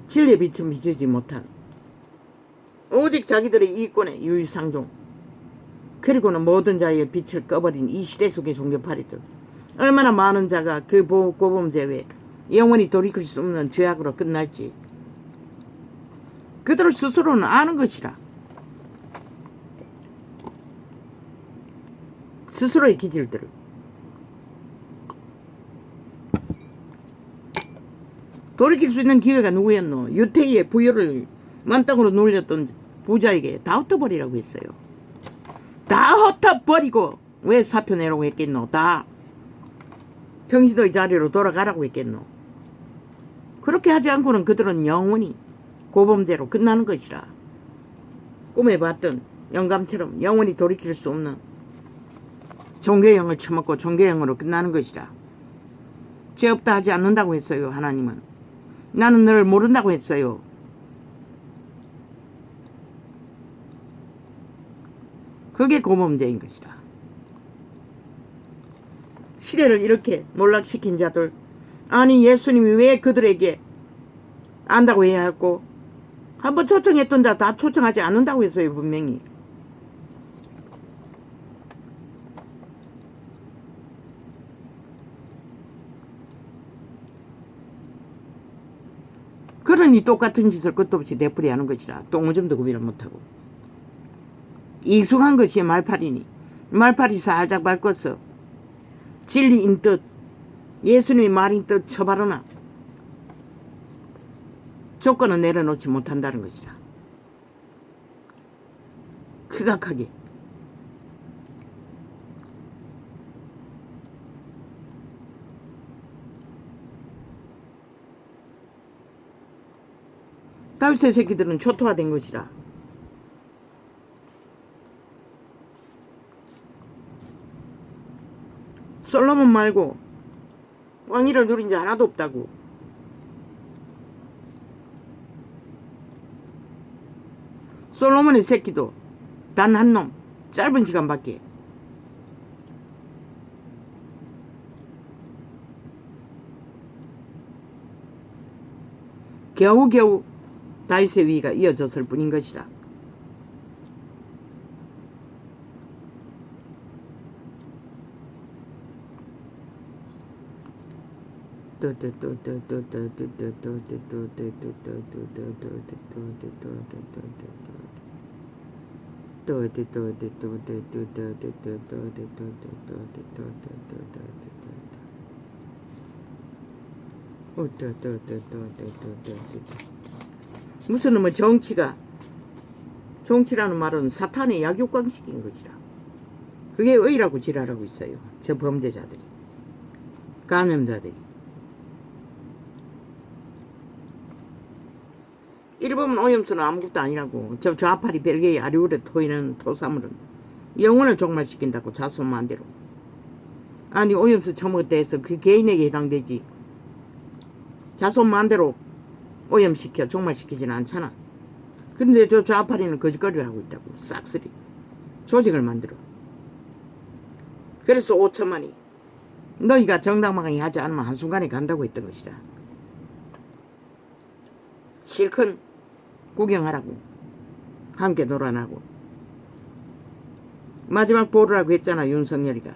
진리의 빛은 비추지 못한 오직 자기들의 이익권의 유유상종, 그리고는 모든 자의 빛을 꺼버린 이 시대 속의 종교파리들. 얼마나 많은 자가 그 고범죄 외에 영원히 돌이킬 수 없는 죄악으로 끝날지 그들 스스로는 아는 것이라. 스스로의 기질들을. 돌이킬 수 있는 기회가 누구였노? 유태희의 부여를 만땅으로 놀렸던 부자에게 다 흩어버리라고 했어요. 다 흩어버리고 왜 사표 내라고 했겠노? 다 평신도의 자리로 돌아가라고 했겠노? 그렇게 하지 않고는 그들은 영원히 고범죄로 끝나는 것이라. 꿈에 봤던 영감처럼 영원히 돌이킬 수 없는 종교형을 처먹고 종교형으로 끝나는 것이라. 죄 없다 하지 않는다고 했어요. 하나님은. 나는 너를 모른다고 했어요. 그게 고범죄인 것이라. 시대를 이렇게 몰락시킨 자들, 아니 예수님이 왜 그들에게 안다고 해야 할고, 한번 초청했던 자 다 초청하지 않는다고 했어요. 분명히. 그러니 똑같은 짓을 끝도 없이 되풀이 하는 것이라. 똥오줌도 구비를 못하고. 익숙한 것이 말팔이니 말팔이 살짝 밟고서 진리인 뜻, 예수님의 말인 뜻 처바르나 조건은 내려놓지 못한다는 것이라. 극악하게. 다윗의 새끼들은 초토화된 것이라. 솔로몬 말고 왕위를 누린 자 하나도 없다고. 솔로몬의 새끼도 단 한 놈, 짧은 시간밖에. 겨우겨우 다윗의 위가 이어졌을 뿐인 것이라. 무슨 놈의 정치라는 말은 사탄의 약육강식인 것이라. 그게 의라고 지랄하고 있어요. 저 범죄자들이, 감염자들이. 일본 오염수는 아무것도 아니라고. 저 좌파리 벨기에 아리울에 토이는 토사물은 영혼을 종말시킨다고. 자손만대로. 아니 오염수 처먹었다 해서 그 개인에게 해당되지, 자손만대로 오염시켜 종말시키지는 않잖아. 근데 저 좌파리는 거짓거리를 하고 있다고. 싹쓸이 조직을 만들어. 그래서 5천만이 너희가 정당방위 하지 않으면 한순간에 간다고 했던 것이라. 실컷 구경하라고, 함께 놀아나고. 마지막 보루라고 했잖아 윤석열이가.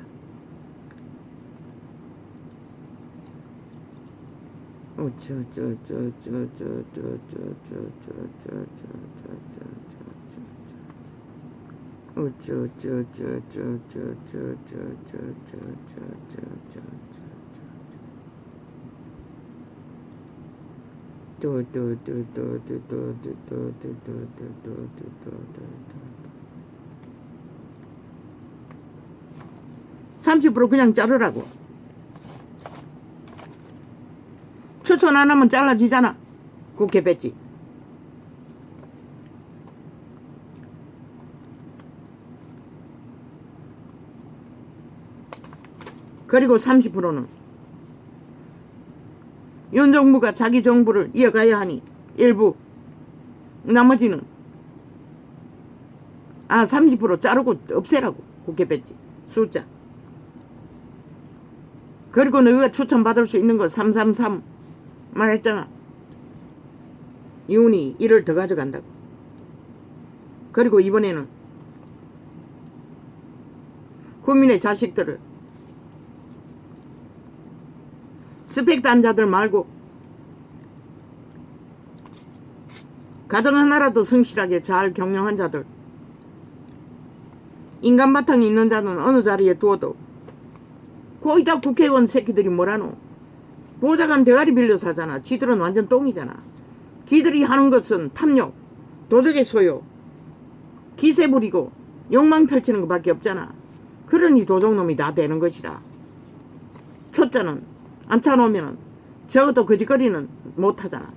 (30% 그냥 자르라고). 추천 안 하면 잘라지잖아. 국회 뺐지. 그리고 30%는 윤 정부가 자기 정부를 이어가야 하니 일부, 나머지는 30% 자르고 없애라고. 국회 뺐지. 숫자. 그리고 너희가 추천받을 수 있는 거 333 말했잖아. 윤이 1을 더 가져간다고. 그리고 이번에는 국민의 자식들을 스펙 단자들 말고 가정 하나라도 성실하게 잘 경영한 자들, 인간 바탕이 있는 자는 어느 자리에 두어도 거기다 국회의원 새끼들이 뭐라노. 보좌관 대가리 빌려 사잖아. 지들은 완전 똥이잖아. 기들이 하는 것은 탐욕, 도적의 소요, 기세 부리고 욕망 펼치는 것밖에 없잖아. 그러니 도적놈이 다 되는 것이라. 초짜는 앉혀놓으면 적어도 거짓거리는 못하잖아.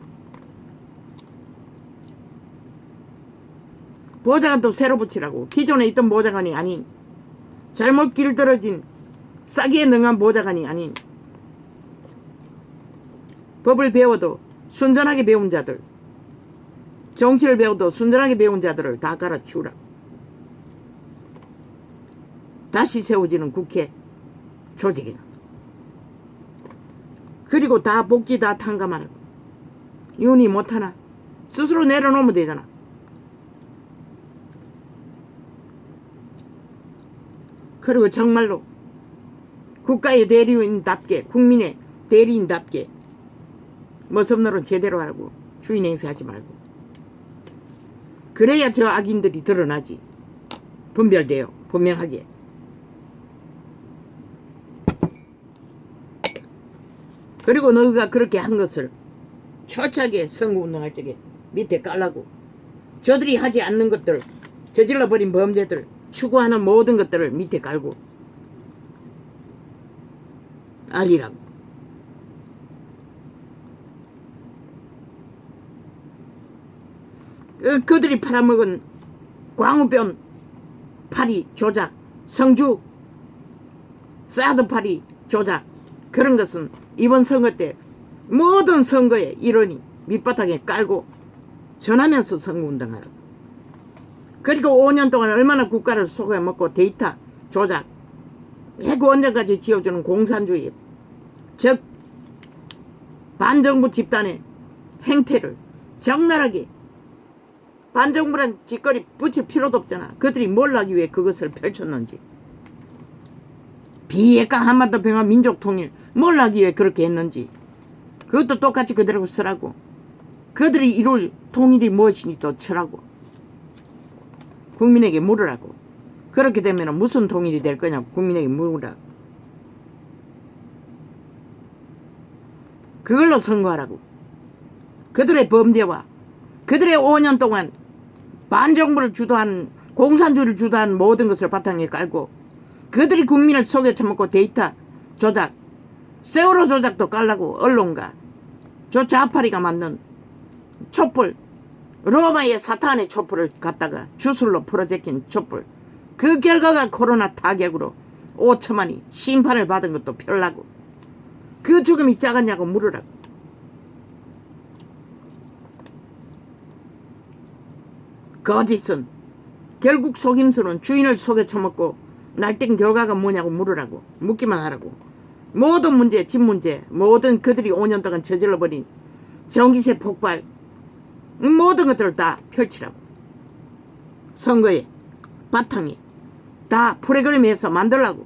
보좌관도 새로 붙이라고. 기존에 있던 보좌관이 아닌, 잘못 길들어진 싸기에 능한 보좌관이 아닌, 법을 배워도 순전하게 배운 자들, 정치를 배워도 순전하게 배운 자들을 다 갈아치우라. 다시 세워지는 국회 조직이나. 그리고 다 복지 다 탕감하라고. 윤희 못하나? 스스로 내려놓으면 되잖아. 그리고 정말로 국가의 대리인답게, 국민의 대리인답게 머슴노릇 제대로 하라고. 주인 행세하지 말고. 그래야 저 악인들이 드러나지. 분별돼요. 분명하게. 그리고 너희가 그렇게 한 것을 철저하게 선거운동할 적에 밑에 깔라고. 저들이 하지 않는 것들, 저질러버린 범죄들, 추구하는 모든 것들을 밑에 깔고 알리라고. 그들이 팔아먹은 광우병 파리 조작, 성주 사드 파리 조작, 그런 것은 이번 선거 때 모든 선거에 일원이 밑바닥에 깔고 전하면서 선거운동하라고. 그리고 5년 동안 얼마나 국가를 속여먹고 데이터 조작, 해고 언제까지 지어주는 공산주의, 즉 반정부 집단의 행태를 적나라하게, 반정부란 짓거리 붙일 필요도 없잖아. 그들이 뭘 하기 위해 그것을 펼쳤는지. 비핵화 한반도 평화 민족통일 뭘 하기 위해 그렇게 했는지 그것도 똑같이 그대로 쓰라고. 그들이 이룰 통일이 무엇인지 또 쳐라고. 국민에게 물으라고. 그렇게 되면 무슨 통일이 될 거냐고 국민에게 물으라고. 그걸로 선거하라고. 그들의 범죄와 그들의 5년 동안 반정부를 주도한, 공산주의를 주도한 모든 것을 바탕에 깔고 그들이 국민을 속여 처먹고 데이터 조작, 세월호 조작도 깔라고. 언론가 저 좌파리가 만든 촛불, 로마의 사탄의 촛불을 갖다가 주술로 풀어제낀 촛불, 그 결과가 코로나 타격으로 5천만이 심판을 받은 것도 펴려고. 그 죽음이 작았냐고 물으라고. 거짓은 결국 속임수는 주인을 속여 처먹고 날뛴 결과가 뭐냐고 물으라고. 묻기만 하라고. 모든 문제, 집 문제, 모든 그들이 5년 동안 저질러버린 전기세 폭발, 모든 것들을 다 펼치라고. 선거에 바탕에 다 프로그램에서 만들라고.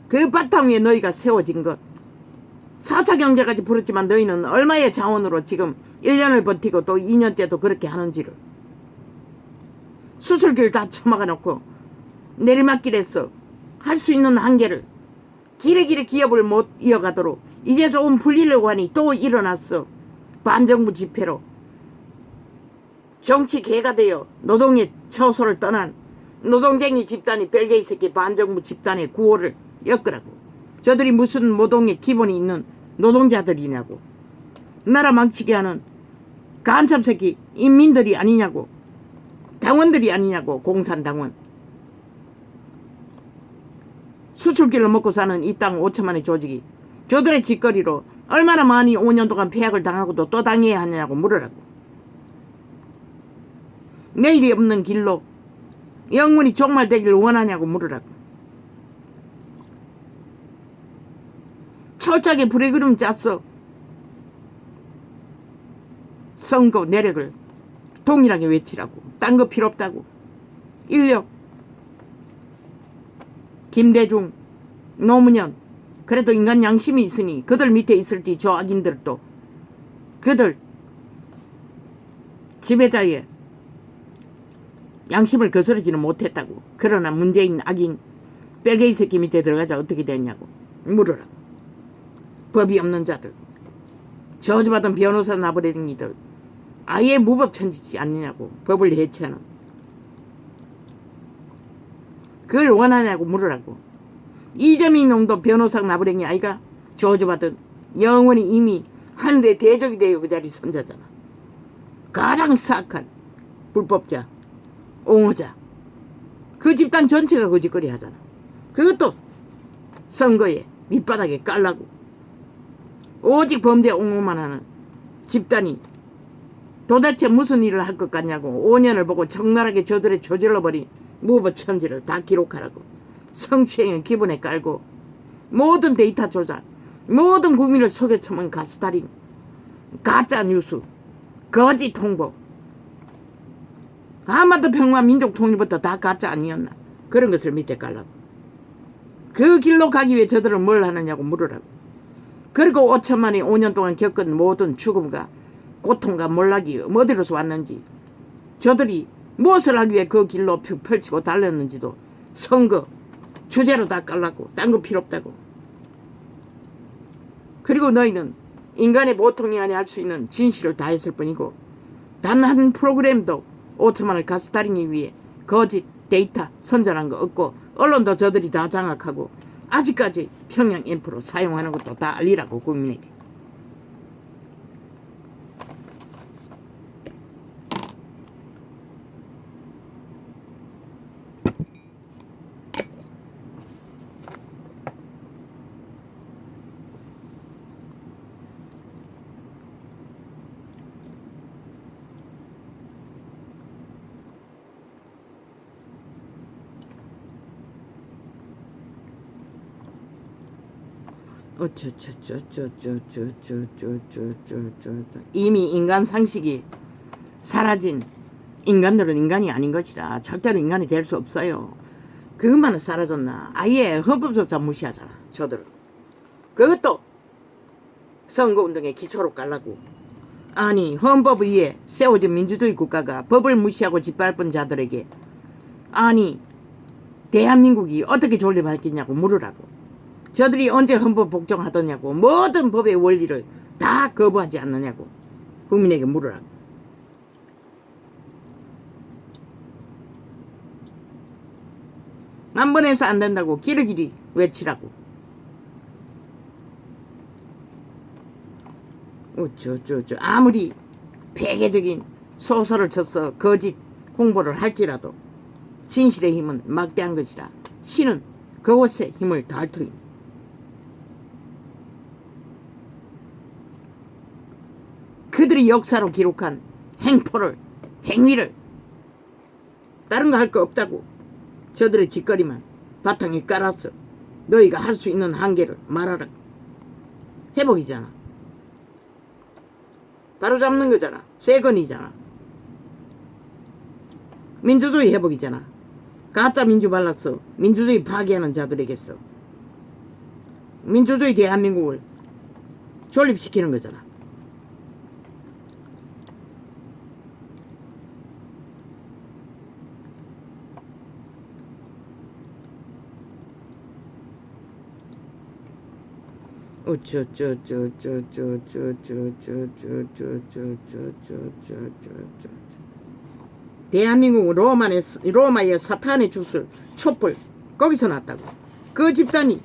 그 바탕 위에 너희가 세워진 것. 4차 경제까지 부르지만 너희는 얼마의 자원으로 지금 1년을 버티고 또 2년째도 그렇게 하는지를. 수술길 다 처막아 놓고 내리막길에서 할 수 있는 한계를, 길에 기업을 못 이어가도록 이제 조금 풀리려고 하니 또 일어났어. 반정부 집회로 정치 개가 되어 노동의 처소를 떠난 노동쟁이 집단이 벨게이 새끼 반정부 집단의 구호를 엮으라고. 저들이 무슨 노동의 기본이 있는 노동자들이냐고. 나라 망치게 하는 간첩 새끼 인민들이 아니냐고. 당원들이 아니냐고. 공산당원. 수출길을 먹고 사는 이 땅 5천만의 조직이 저들의 짓거리로 얼마나 많이 5년 동안 폐악을 당하고도 또 당해야 하냐고 물으라고. 내일이 없는 길로 영원히 종말되기를 원하냐고 물으라고. 철저하게 프로그램 짰어. 선거 내력을 동일하게 외치라고. 딴 거 필요 없다고. 인력 김대중, 노무현, 그래도 인간 양심이 있으니 그들 밑에 있을지 저 악인들도 그들 지배자의 양심을 거스르지는 못했다고. 그러나 문재인 악인 벨게이 새끼 밑에 들어가자 어떻게 됐냐고 물으라고. 법이 없는 자들, 저주받은 변호사 나부랭이들 아예 무법천지지 않느냐고. 법을 해체하는. 그걸 원하냐고 물으라고. 이재민 놈도 변호사 나부랭이 아이가 저주받은 영원히 이미 하는데 대적이 돼요. 그 자리 선자잖아. 가장 사악한 불법자, 옹호자. 그 집단 전체가 거짓거리 하잖아. 그것도 선거에 밑바닥에 깔라고. 오직 범죄 옹호만 하는 집단이 도대체 무슨 일을 할 것 같냐고 5년을 보고 적나라하게 저들의 저질러버린 무법천지를 다 기록하라고. 성추행을 기본에 깔고 모든 데이터 조작, 모든 국민을 속여 처먹은 가스타링, 가짜 뉴스, 거짓 통보, 한반도 평화 민족 통일부터 다 가짜 아니었나. 그런 것을 밑에 깔라고. 그 길로 가기 위해 저들은 뭘 하느냐고 물으라고. 그리고 5천만이 5년 동안 겪은 모든 죽음과 고통과 몰락이 어디로서 왔는지, 저들이 무엇을 하기 위해 그 길로 펼치고 달렸는지도 선거 주제로 다 깔라고. 딴 거 필요 없다고. 그리고 너희는 인간의 보통이 아니 할 수 있는 진실을 다했을 뿐이고 단 한 프로그램도 5천만을 가스타링하기 위해 거짓 데이터 선전한 거 없고 언론도 저들이 다 장악하고 아직까지 평양 앰프로 사용하는 것도 다 알리라고 국민에게. 이미 인간 상식이 사라진 인간들은 인간이 아닌 것이라 절대로 인간이 될 수 없어요. 그것만은 사라졌나. 아예 헌법조차 무시하잖아 저들은. 그것도 선거운동의 기초로 깔라고. 아니 헌법 위에 세워진 민주주의 국가가 법을 무시하고 짓밟은 자들에게 아니 대한민국이 어떻게 존립했겠냐고 물으라고. 저들이 언제 헌법 복종하더냐고. 모든 법의 원리를 다 거부하지 않느냐고 국민에게 물으라고. 한 번 해서 안 된다고 기르기리 외치라고. 아무리 폐쇄적인 소설을 쳐서 거짓 홍보를 할지라도 진실의 힘은 막대한 것이라 신은 그곳에 힘을 다할 터이니. 그들이 역사로 기록한 행포를, 행위를 다른 거 할 거 없다고. 저들의 짓거리만 바탕에 깔았어. 너희가 할 수 있는 한계를 말하라. 회복이잖아. 바로 잡는 거잖아. 세건이잖아. 민주주의 회복이잖아. 가짜 민주 발랐어. 민주주의 파괴하는 자들에게서 민주주의 대한민국을 존립시키는 거잖아. 대한민국 로마의 사탄의 주술 촛불 거기서 났다고. 그 집단이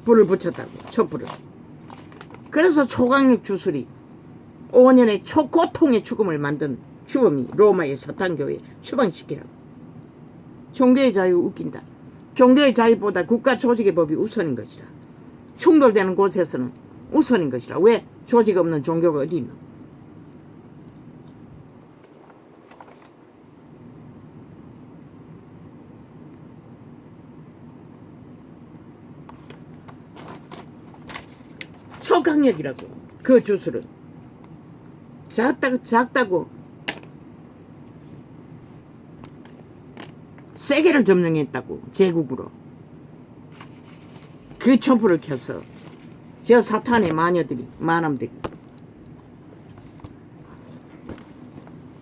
불을 붙였다고. 촛불을. 그래서 초강력 주술이 5년의 초고통의 죽음을 만든 주범이 로마의 사탄교회 추방시키라고. 종교의 자유 웃긴다. 종교의 자유보다 국가 조직의 법이 우선인 것이라. 충돌되는 곳에서는 우선인 것이라. 왜 조직 없는 종교가 어디 있노? 초강력이라고. 그 주술은 작다고 세계를 점령했다고. 제국으로 그 촛불을 켜서 저 사탄의 마녀들이 마남들이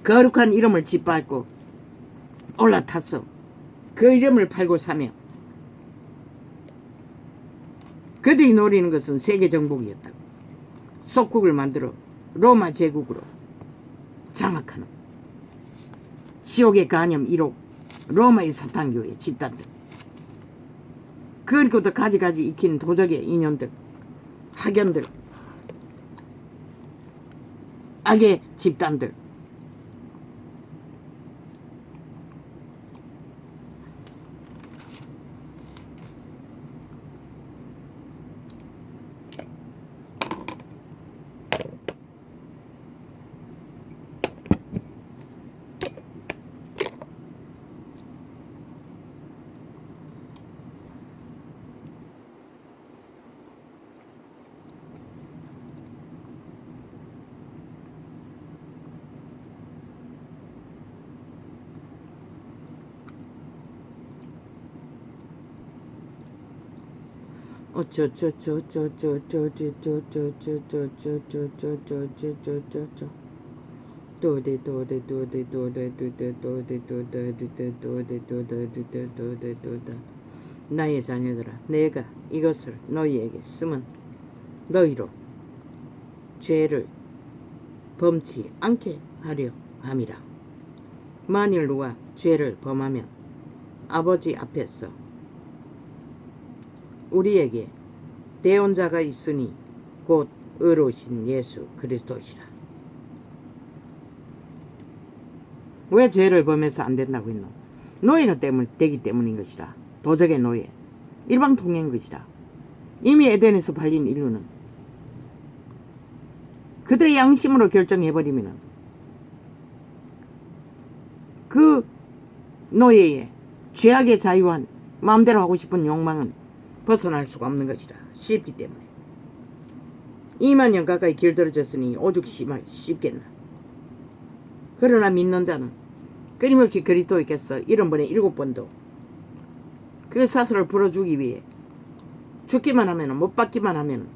거룩한 이름을 짓밟고 올라탔어. 그 이름을 팔고 사며 그들이 노리는 것은 세계 정복이었다고. 속국을 만들어 로마 제국으로 장악하는 지옥의 간염 1호 로마의 사탄교회 집단들. 그리고도 가지가지 익힌 도적의 인연들, 학연들, 악의 집단들. 나의 자녀들아, 내가 이것을 너희에게 쓰면 너희로 죄를 범치 않게 하려 함이라. 만일 누가 죄를 범하면 아버지 앞에서 우리에게 대언자가 있으니 곧 의로우신 예수 그리스도시라. 왜 죄를 범해서 안 된다고 했노? 노예가 되기 때문인 것이라. 도적의 노예, 일방통행인 것이라. 이미 에덴에서 발린 인류는 그들의 양심으로 결정해버리면 그 노예의 죄악의 자유한 마음대로 하고 싶은 욕망은 벗어날 수가 없는 것이라. 쉽기 때문에. 2만 년 가까이 길들여졌으니 오죽 쉽겠나. 그러나 믿는 자는 끊임없이 그리스도께서 70번에 7번도 그 사슬을 풀어주기 위해 죽기만 하면, 못 받기만 하면,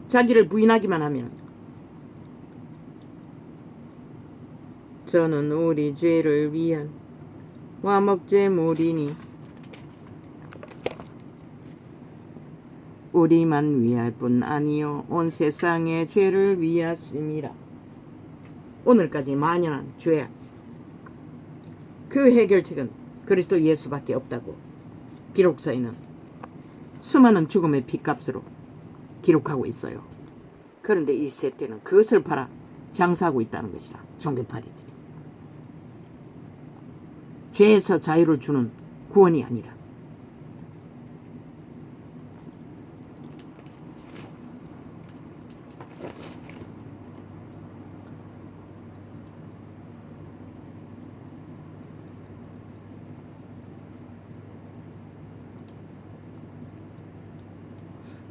자기를 부인하기만 하면 저는 우리 죄를 위한 화목제물이니 우리만 위할 뿐 아니요 온 세상의 죄를 위하심이라. 오늘까지 만연한 죄악, 그 해결책은 그리스도 예수밖에 없다고 기록서에는 수많은 죽음의 핏값으로 기록하고 있어요. 그런데 이 세대는 그것을 팔아 장사하고 있다는 것이라. 종교파리들이. 죄에서 자유를 주는 구원이 아니라.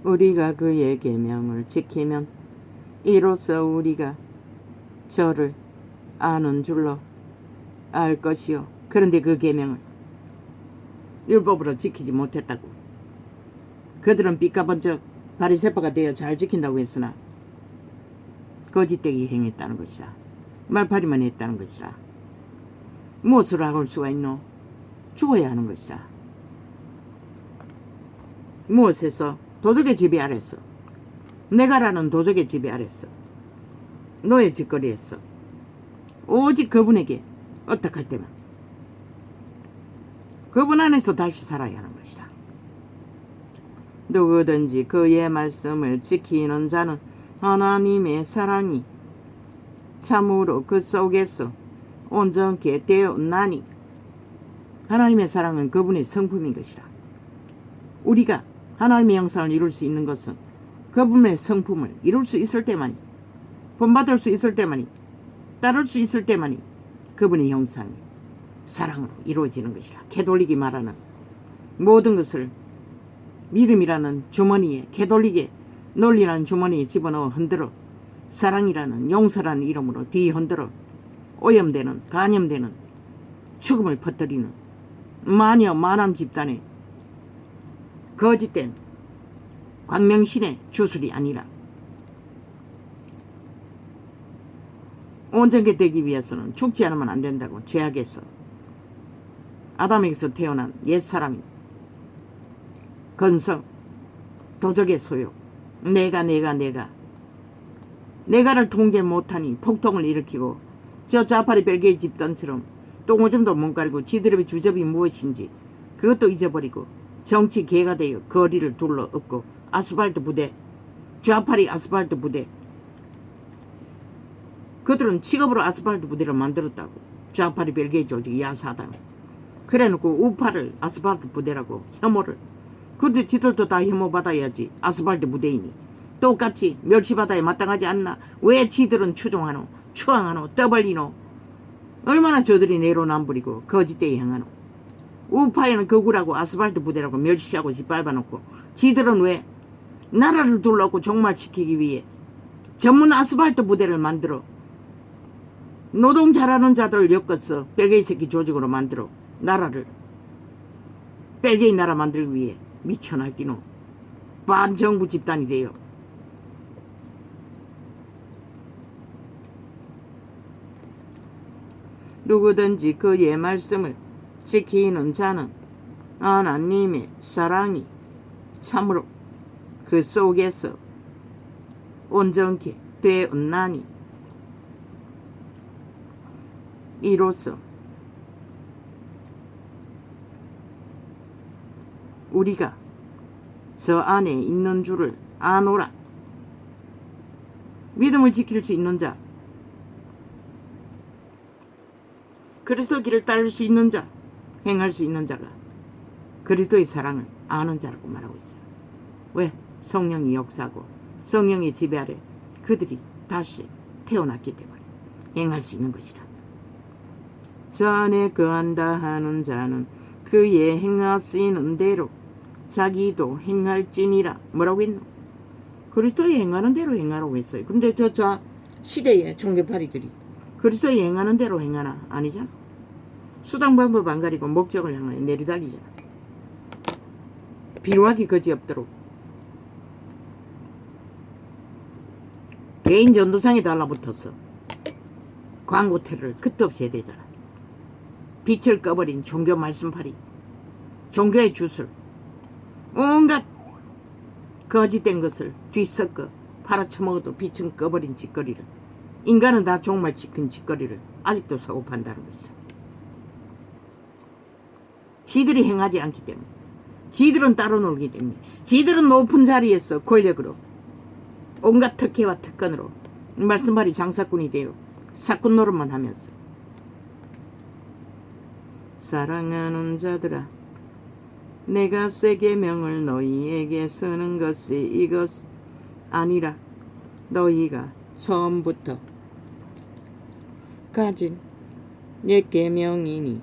우리가 그의 계명을 지키면 이로써 우리가 저를 아는 줄로 알 것이요. 그런데 그 계명을 율법으로 지키지 못했다고. 그들은 삐까번쩍 바리새파가 되어 잘 지킨다고 했으나 거짓되게 행했다는 것이라. 말파리만 했다는 것이라. 무엇을 할 수가 있노? 죽어야 하는 것이라. 무엇에서? 도적의 지배 아래서. 내가라는 도적의 지배 아래서. 너의 짓거리에서. 오직 그분에게 어떡할 때만 그분 안에서 다시 살아야 하는 것이라. 누구든지 그의 말씀을 지키는 자는 하나님의 사랑이 참으로 그 속에서 온전케 되었나니. 하나님의 사랑은 그분의 성품인 것이라. 우리가 하나님의 형상을 이룰 수 있는 것은 그분의 성품을 이룰 수 있을 때만이, 본받을 수 있을 때만이, 따를 수 있을 때만이 그분의 형상이 사랑으로 이루어지는 것이라. 개돌리기 말하는 모든 것을 믿음이라는 주머니에, 개돌리게 논리라는 주머니에 집어넣어 흔들어 사랑이라는, 용서라는 이름으로 뒤흔들어 오염되는, 간염되는 죽음을 퍼뜨리는 마녀 만암 집단의 거짓된 광명신의 주술이 아니라 온전케 되기 위해서는 죽지 않으면 안 된다고. 죄악에서, 아담에게서 태어난 옛사람이 건성, 도적의 소욕, 내가를 통제 못하니 폭동을 일으키고 저 자파리 벨기에 집단처럼 똥오줌도 못 가리고 지드럽의 주접이 무엇인지 그것도 잊어버리고 정치 개가 되어 거리를 둘러엎고 아스팔트 부대, 좌파리 아스팔트 부대, 그들은 직업으로 아스팔트 부대를 만들었다고. 좌파리 벨기에 조직이 야사하다. 그래놓고 우파를 아스팔트 부대라고 혐오를. 그런데 지들도 다 혐오받아야지. 아스팔트 부대이니. 똑같이 멸시바다에 마땅하지 않나. 왜 지들은 추종하노? 추앙하노? 떠벌리노? 얼마나 저들이 내로남불이고 거짓되이 행하노. 우파에는 거구라고 아스팔트 부대라고 멸시하고 짓밟아놓고 지들은 왜 나라를 둘러고 종말시키기 위해 전문 아스팔트 부대를 만들어 노동 잘하는 자들을 엮었어. 벨기에 새끼 조직으로 만들어 나라를 벨기에 나라 만들기 위해 미쳐 날뛰노. 반정부 집단이 돼요. 누구든지 그의 말씀을 지키는 자는 하나님의 사랑이 참으로 그 속에서 온전케 되었나니 이로써 우리가 저 안에 있는 줄을 아노라. 믿음을 지킬 수 있는 자, 그리스도 길을 따를 수 있는 자, 행할 수 있는 자가 그리스도의 사랑을 아는 자라고 말하고 있어요. 왜? 성령이 역사하고 성령의 지배 아래 그들이 다시 태어났기 때문에 행할 수 있는 것이라. 저 안에 거한다 하는 자는 그의 행하시는 대로 자기도 행할지니라. 뭐라고 했노? 그리스도의 행하는 대로 행하라고 했어요. 근데 저 시대의 종교파리들이 그리스도의 행하는 대로 행하나? 아니잖아. 수단 방법 안 가리고 목적을 향하여 내리달리잖아. 비루하기 거지없도록 개인 전도상에 달라붙어서 광고 테러를 끝없이 해야 되잖아. 빛을 꺼버린 종교 말씀파리, 종교의 주술, 온갖 거짓된 것을 뒤섞어 팔아쳐먹어도 빛은 꺼버린 짓거리를, 인간은 다 종말 지킨 짓거리를 아직도 사고 판다는 것이다. 지들이 행하지 않기 때문에, 지들은 따로 놀기 때문에, 지들은 높은 자리에서 권력으로 온갖 특혜와 특권으로 말씀파리 장사꾼이 되어 사꾼 노릇만 하면서, 사랑하는 자들아, 내가 새 계명을 너희에게 쓰는 것이 이것 아니라 너희가 처음부터 가진 옛 계명이니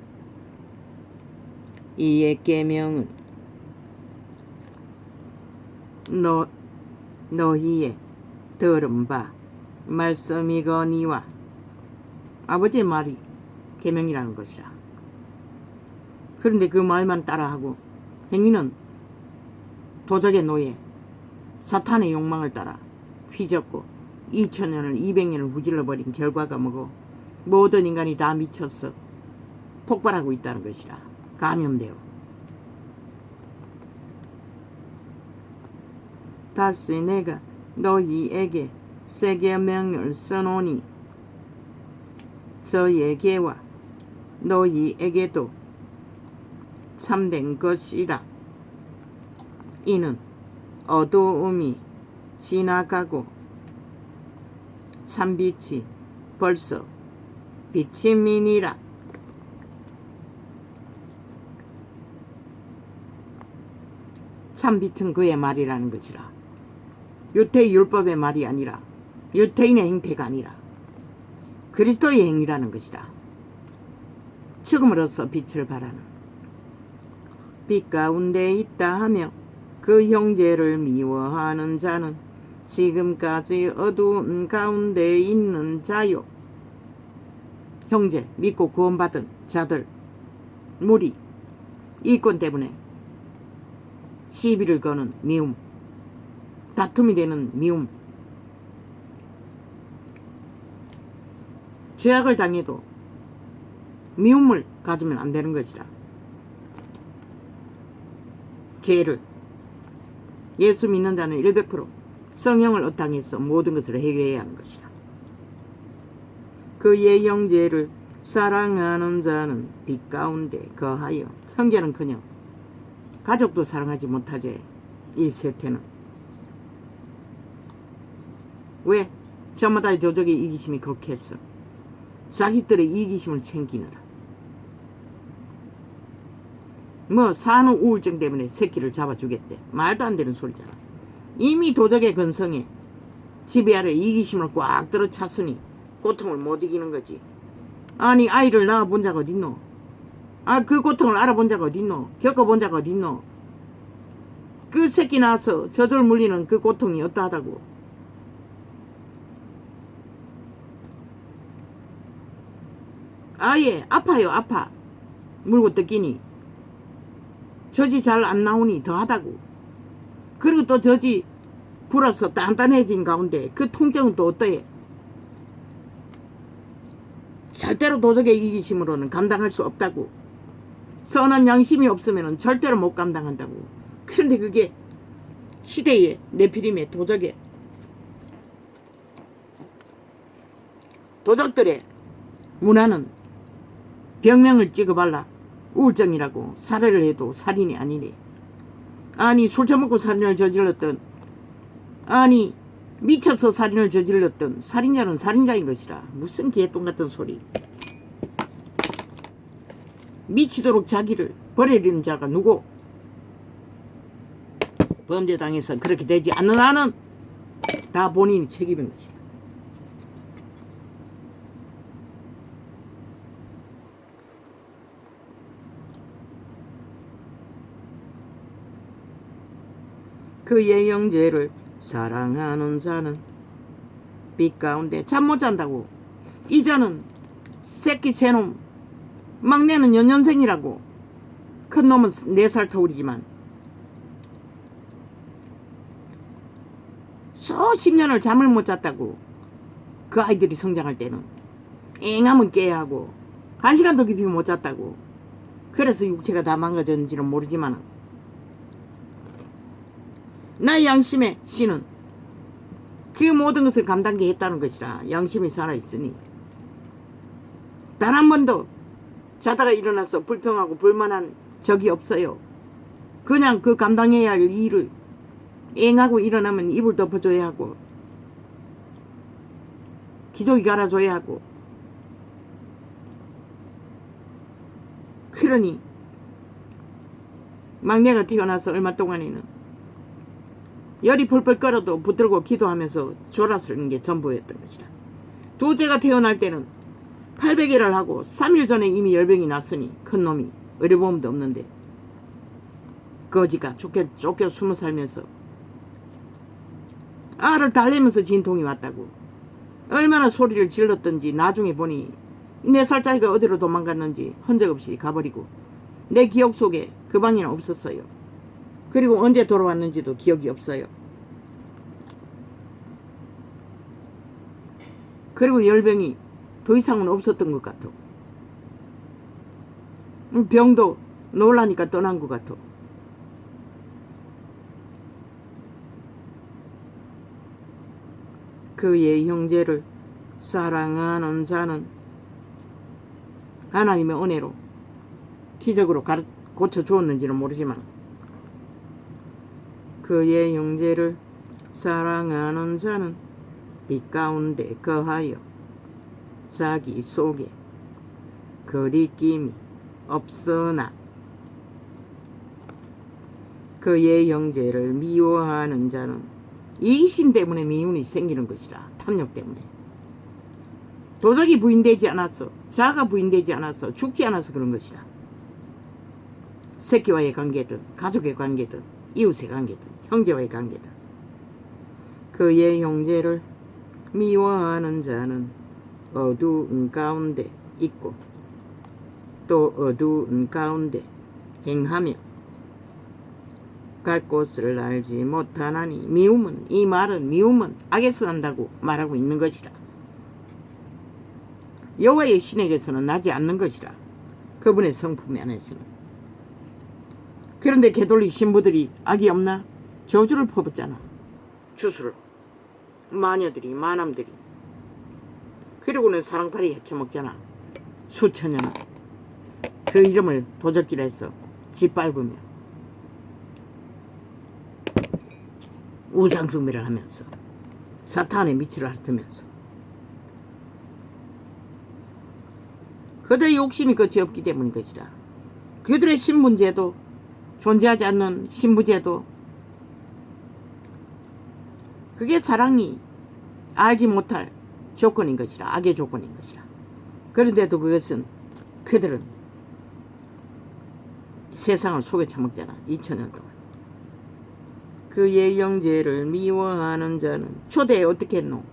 이 옛 계명은 너희의 들은 바 말씀이거니와. 아버지의 말이 계명이라는 것이라. 그런데 그 말만 따라하고 행위는 도적의 노예, 사탄의 욕망을 따라 휘젓고 2000년을 200년을 후질러버린 결과가 뭐고, 모든 인간이 다 미쳤어 폭발하고 있다는 것이라. 감염되어 다시 내가 너희에게 새 계명을 써노니 저에게와 너희에게도 참된 것이라. 이는 어두움이 지나가고 참빛이 벌써 비침이니라. 참빛은 그의 말이라는 것이라. 유태의 율법의 말이 아니라, 유태인의 행태가 아니라 그리스도의 행위라는 것이라. 죽음으로써 빛을 발하는, 빛 가운데 있다 하며 그 형제를 미워하는 자는 지금까지 어두운 가운데 있는 자요. 형제, 믿고 구원받은 자들, 무리, 이권 때문에 시비를 거는 미움, 다툼이 되는 미움, 죄악을 당해도 미움을 가지면 안 되는 것이라. 죄를, 예수 믿는 자는 100% 성령을 얻당해서 모든 것을 해결해야 하는 것이라. 그의 형제를 사랑하는 자는 빛 가운데 거하여, 형제는커녕 가족도 사랑하지 못하지. 이 세태는 왜? 저마다의 도적의 이기심이 극했어. 자기들의 이기심을 챙기느라. 뭐 산후 우울증 때문에 새끼를 잡아주겠대. 말도 안 되는 소리잖아. 이미 도적의 근성에 지배 아래 이기심을 꽉 들어 찼으니 고통을 못 이기는 거지. 아니 아이를 낳아본 자가 어딨노? 아 그 고통을 알아본 자가 어딨노? 겪어본 자가 어딨노? 그 새끼 낳아서 저절 물리는 그 고통이 어떠하다고. 아예 아파요 아파. 물고 뜯기니 젖이 잘 안 나오니 더하다고. 그리고 또 젖이 불어서 단단해진 가운데 그 통증은 또 어떠해? 절대로 도적의 이기심으로는 감당할 수 없다고. 선한 양심이 없으면 절대로 못 감당한다고. 그런데 그게 시대의 네피림의 도적의 도적들의 문화는 병명을 찍어발라 우울증이라고 살해를 해도 살인이 아니네. 아니 술 처먹고 살인을 저질렀던, 아니 미쳐서 살인을 저질렀던 살인자는 살인자인 것이라. 무슨 개똥 같은 소리. 미치도록 자기를 버리는 자가 누구? 범죄당해서 그렇게 되지 않는 한은 다 본인이 책임인 것이다. 그의 형제를 사랑하는 자는 빛 가운데 잠 못 잔다고. 이 자는 새끼 새놈, 막내는 연년생이라고. 큰 놈은 4살 터울이지만 수십 년을 잠을 못 잤다고. 그 아이들이 성장할 때는 앵하면 깨야 하고 1시간도 깊이 못 잤다고. 그래서 육체가 다 망가졌는지는 모르지만 나의 양심의 신은 그 모든 것을 감당케 했다는 것이라. 양심이 살아있으니 단 한 번도 자다가 일어나서 불평하고 불만한 적이 없어요. 그냥 그 감당해야 할 일을 앵하고 일어나면 이불 덮어줘야 하고 기저귀 갈아줘야 하고. 그러니 막내가 태어나서 얼마 동안에는 열이 펄펄 끓어도 붙들고 기도하면서 졸았을 게 전부였던 것이라. 둘째가 태어날 때는 800일을 하고 3일 전에 이미 열병이 났으니 큰 놈이 의료보험도 없는데 거지가 쫓겨 숨어 살면서 알을 달래면서 진통이 왔다고. 얼마나 소리를 질렀던지 나중에 보니 4살짜리가 어디로 도망갔는지 흔적 없이 가버리고 내 기억 속에 그 방에는 없었어요. 그리고 언제 돌아왔는지도 기억이 없어요. 그리고 열병이 더 이상은 없었던 것 같아. 병도 놀라니까 떠난 것 같아. 그의 형제를 사랑하는 자는 하나님의 은혜로 기적으로 고쳐주었는지는 모르지만 그의 형제를 사랑하는 자는 빛 가운데 거하여 자기 속에 거리낌이 없으나 그의 형제를 미워하는 자는 이기심 때문에 미움이 생기는 것이라. 탐욕 때문에. 도적이 부인되지 않았어. 자아가 부인되지 않았어. 죽지 않아서 그런 것이라. 새끼와의 관계든 가족의 관계든 이웃의 관계든 형제와의 관계든 그의 형제를 미워하는 자는 어두운 가운데 있고 또 어두운 가운데 행하며 갈 곳을 알지 못하나니. 미움은, 이 말은 미움은 악에서 난다고 말하고 있는 것이라. 여호와의 신에게서는 나지 않는 것이라. 그분의 성품 안에서는. 그런데 개돌리 신부들이 악이 없나? 저주를 퍼붓잖아. 주술로 마녀들이 마남들이. 그리고는 사랑팔이 헤쳐먹잖아. 수천 년을 그 이름을 도적기라 해서 짓밟으며 우상숭배를 하면서 사탄의 밑을 핥으면서 그들의 욕심이 끝이 없기 때문인 것이라. 그들의 신분제도, 존재하지 않는 신부제도, 그게 사랑이 알지 못할 조건인 것이라. 악의 조건인 것이라. 그런데도 그것은 그들은 세상을 속에 처먹잖아. 2000년 동안. 그의 영제를 미워하는 자는 초대에 어떻게 했노?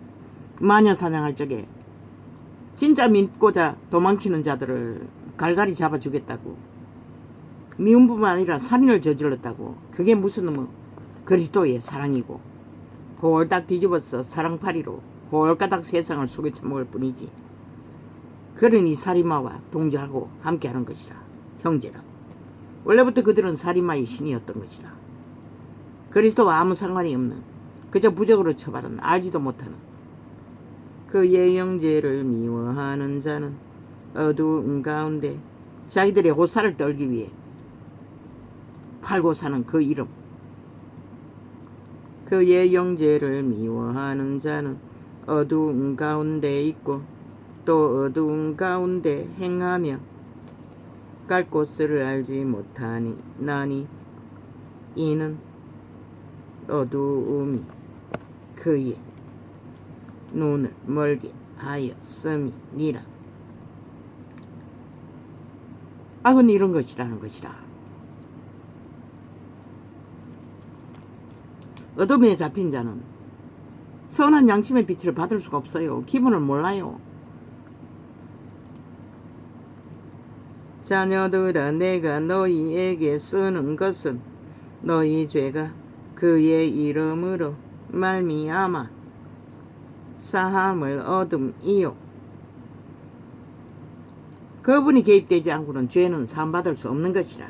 마녀 사냥할 적에 진짜 믿고자 도망치는 자들을 갈갈이 잡아주겠다고. 미움뿐만 아니라 살인을 저질렀다고. 그게 무슨 뭐 그리스도의 사랑이고 홀딱 뒤집어서 사랑파리로 홀가닥 세상을 속에 처먹을 뿐이지. 그러니 살인마와 동조하고 함께하는 것이라. 형제라고. 원래부터 그들은 살인마의 신이었던 것이라. 그리스도와 아무 상관이 없는, 그저 부적으로 처벌은 알지도 못하는 그의 영제를 미워하는 자는 어두운 가운데 자기들의 호사를 떨기 위해 팔고 사는 그 이름. 그의 영제를 미워하는 자는 어두운 가운데 있고 또 어두운 가운데 행하며 갈 곳을 알지 못하니 나니 이는 어두움이 그의 눈을 멀게 하였음이니라. 악은 이런 것이라는 것이라. 어둠에 잡힌 자는 선한 양심의 빛을 받을 수가 없어요. 기분을 몰라요. 자녀들아, 내가 너희에게 쓰는 것은 너희 죄가 그의 이름으로 말미암아 사함을 얻음이요. 그분이 개입되지 않고는 죄는 사함받을 수 없는 것이라.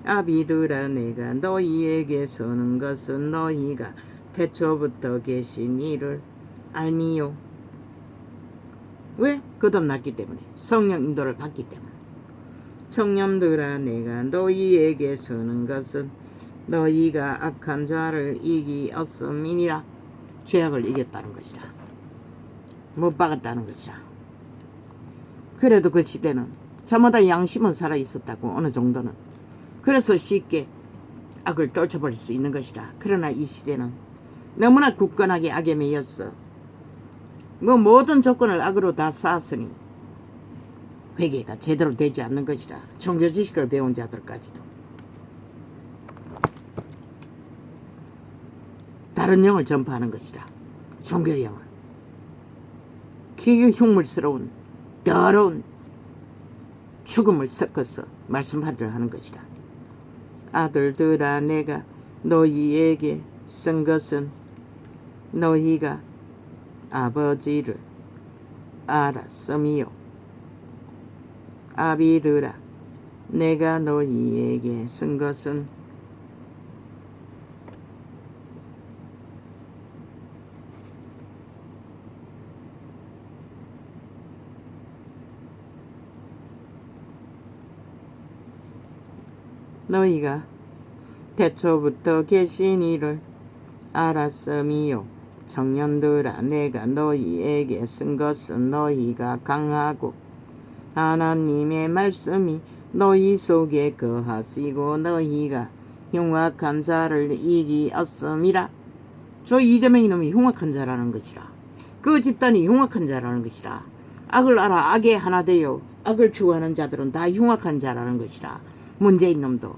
아비들아, 내가 너희에게 쓰는 것은 너희가 태초부터 계신 이를 알미요. 왜? 거듭났기 때문에. 성령 인도를 받기 때문에. 청년들아, 내가 너희에게 쓰는 것은 너희가 악한 자를 이기었음이니라. 죄악을 이겼다는 것이라. 못 박았다는 것이라. 그래도 그 시대는 저마다 양심은 살아있었다고. 어느 정도는. 그래서 쉽게 악을 떨쳐버릴 수 있는 것이라. 그러나 이 시대는 너무나 굳건하게 악에 매였어. 모든 조건을 악으로 다 쌓았으니 회개가 제대로 되지 않는 것이라. 종교 지식을 배운 자들까지도. 다른 영을 전파하는 것이라. 종교 영을. 그게 흉물스러운 더러운 죽음을 섞어서 말씀하려 하는 것이라. 아들들아, 내가 너희에게 쓴 것은 너희가 아버지를 알았음이요. 아비들아, 내가 너희에게 쓴 것은 너희가 태초부터 계신 이를 알았음이요. 청년들아, 내가 너희에게 쓴 것은 너희가 강하고 하나님의 말씀이 너희 속에 거하시고 너희가 흉악한 자를 이기었음이라. 저 이재명이 놈이 흉악한 자라는 것이라. 그 집단이 흉악한 자라는 것이라. 악을 알아 악에 하나 되어 악을 추구하는 자들은 다 흉악한 자라는 것이라. 문재인 놈도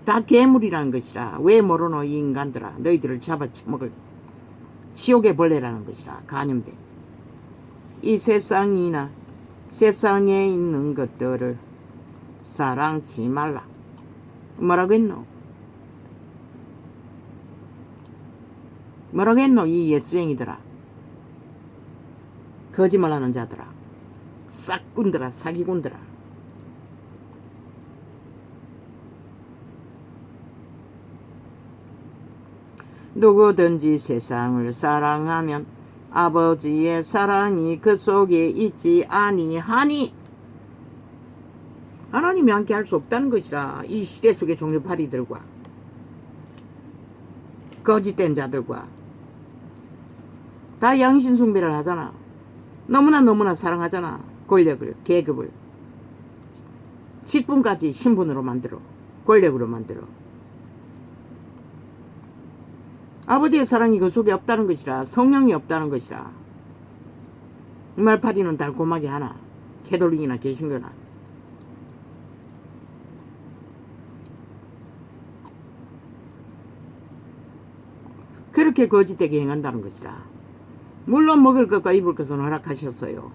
다 괴물이라는 것이라. 왜 모르노 이 인간들아. 너희들을 잡아쳐먹을 지옥의 벌레라는 것이라. 간염된 이 세상이나 세상에 있는 것들을 사랑치 말라. 뭐라고 했노? 뭐라고 했노? 이 예수행이들아. 거짓말하는 자들아. 싹군들아. 사기꾼들아. 누구든지 세상을 사랑하면 아버지의 사랑이 그 속에 있지 아니하니. 하나님이 함께 할 수 없다는 것이라. 이 시대 속의 종교파리들과 거짓된 자들과 다 양신숭배를 하잖아. 너무나 사랑하잖아. 권력을, 계급을, 직분까지 신분으로 만들어, 권력으로 만들어. 아버지의 사랑이 그 속에 없다는 것이라. 성령이 없다는 것이라. 말파리는 달콤하게 하나, 캐톨릭이나 개신교나. 그렇게 거짓되게 행한다는 것이라. 물론 먹을 것과 입을 것은 허락하셨어요.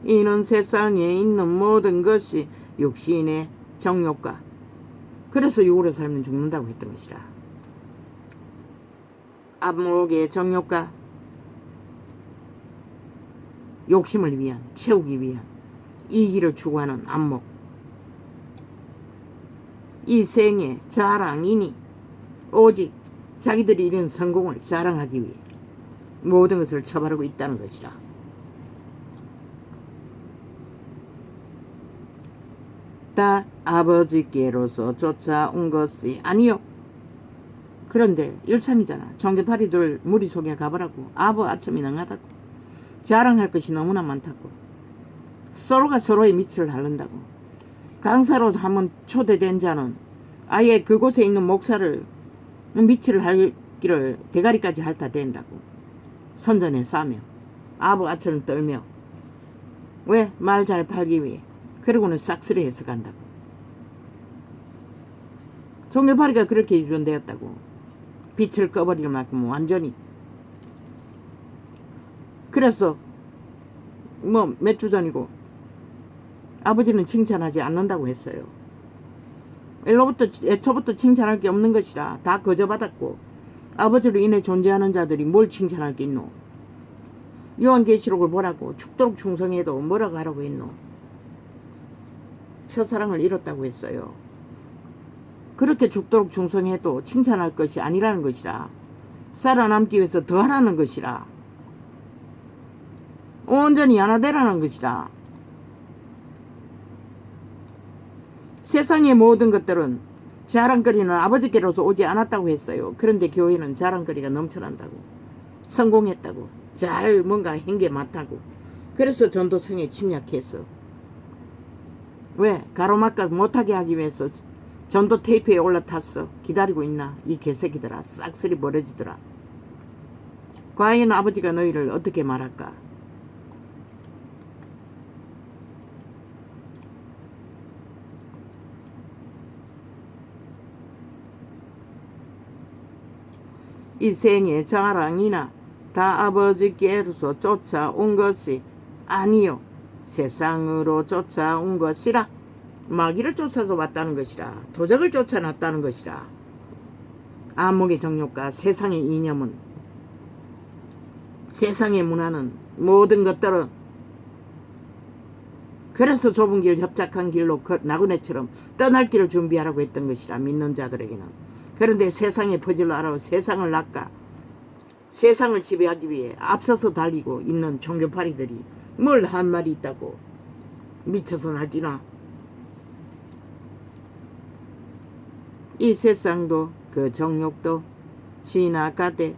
이는 세상에 있는 모든 것이 육신의 정욕과, 그래서 육으로 살면 죽는다고 했던 것이라. 안목의 정욕과 욕심을 위한, 채우기 위한 이기를 추구하는 안목, 이 생의 자랑이니 오직 자기들이 이룬 성공을 자랑하기 위해 모든 것을 처벌하고 있다는 것이라. 다 아버지께로서 쫓아온 것이 아니요. 그런데 일참이잖아. 종교파리들 무리 속에 가보라고. 아버 아첨이 능하다고. 자랑할 것이 너무나 많다고. 서로가 서로의 밑을 하른다고. 강사로 한번 초대된 자는 아예 그곳에 있는 목사를 밑을 할기를 대가리까지 핥아 댄다고. 선전에 싸며 아버 아첨을 떨며. 왜? 말 잘 팔기 위해. 그러고는 싹쓸이 해서 간다고. 종교파리가 그렇게 유전되었다고. 빛을 꺼버릴 만큼 완전히. 그래서 뭐 몇 주 전이고 아버지는 칭찬하지 않는다고 했어요. 애초부터 칭찬할 게 없는 것이라. 다 거저받았고 아버지로 인해 존재하는 자들이 뭘 칭찬할 게 있노. 요한계시록을 보라고. 죽도록 충성해도 뭐라고 하라고 했노. 첫사랑을 잃었다고 했어요. 그렇게 죽도록 충성해도 칭찬할 것이 아니라는 것이라. 살아남기 위해서 더 하라는 것이라. 온전히 하나 되라는 것이라. 세상의 모든 것들은 자랑거리는 아버지께로서 오지 않았다고 했어요. 그런데 교회는 자랑거리가 넘쳐난다고. 성공했다고. 잘 뭔가 한 게 많다고. 그래서 전도성에 침략했어. 왜? 가로막가 못하게 하기 위해서 전도 테이프에 올라탔어. 기다리고 있나? 이 개새끼들아. 싹쓸이 버려지더라. 과연 아버지가 너희를 어떻게 말할까? 이 생의 자랑이나 다 아버지께로서 쫓아온 것이 아니요 세상으로 쫓아온 것이라. 마귀를 쫓아서 왔다는 것이라. 도적을 쫓아놨다는 것이라. 안목의 정욕과 세상의 이념은, 세상의 문화는, 모든 것들은 그래서 좁은 길 협착한 길로 나그네처럼 떠날 길을 준비하라고 했던 것이라. 믿는 자들에게는. 그런데 세상에 퍼질러 알아. 세상을 낚아 세상을 지배하기 위해 앞서서 달리고 있는 종교파리들이 뭘 한 말이 있다고. 미쳐서 날뛰나. 이 세상도 그 정욕도 지나가되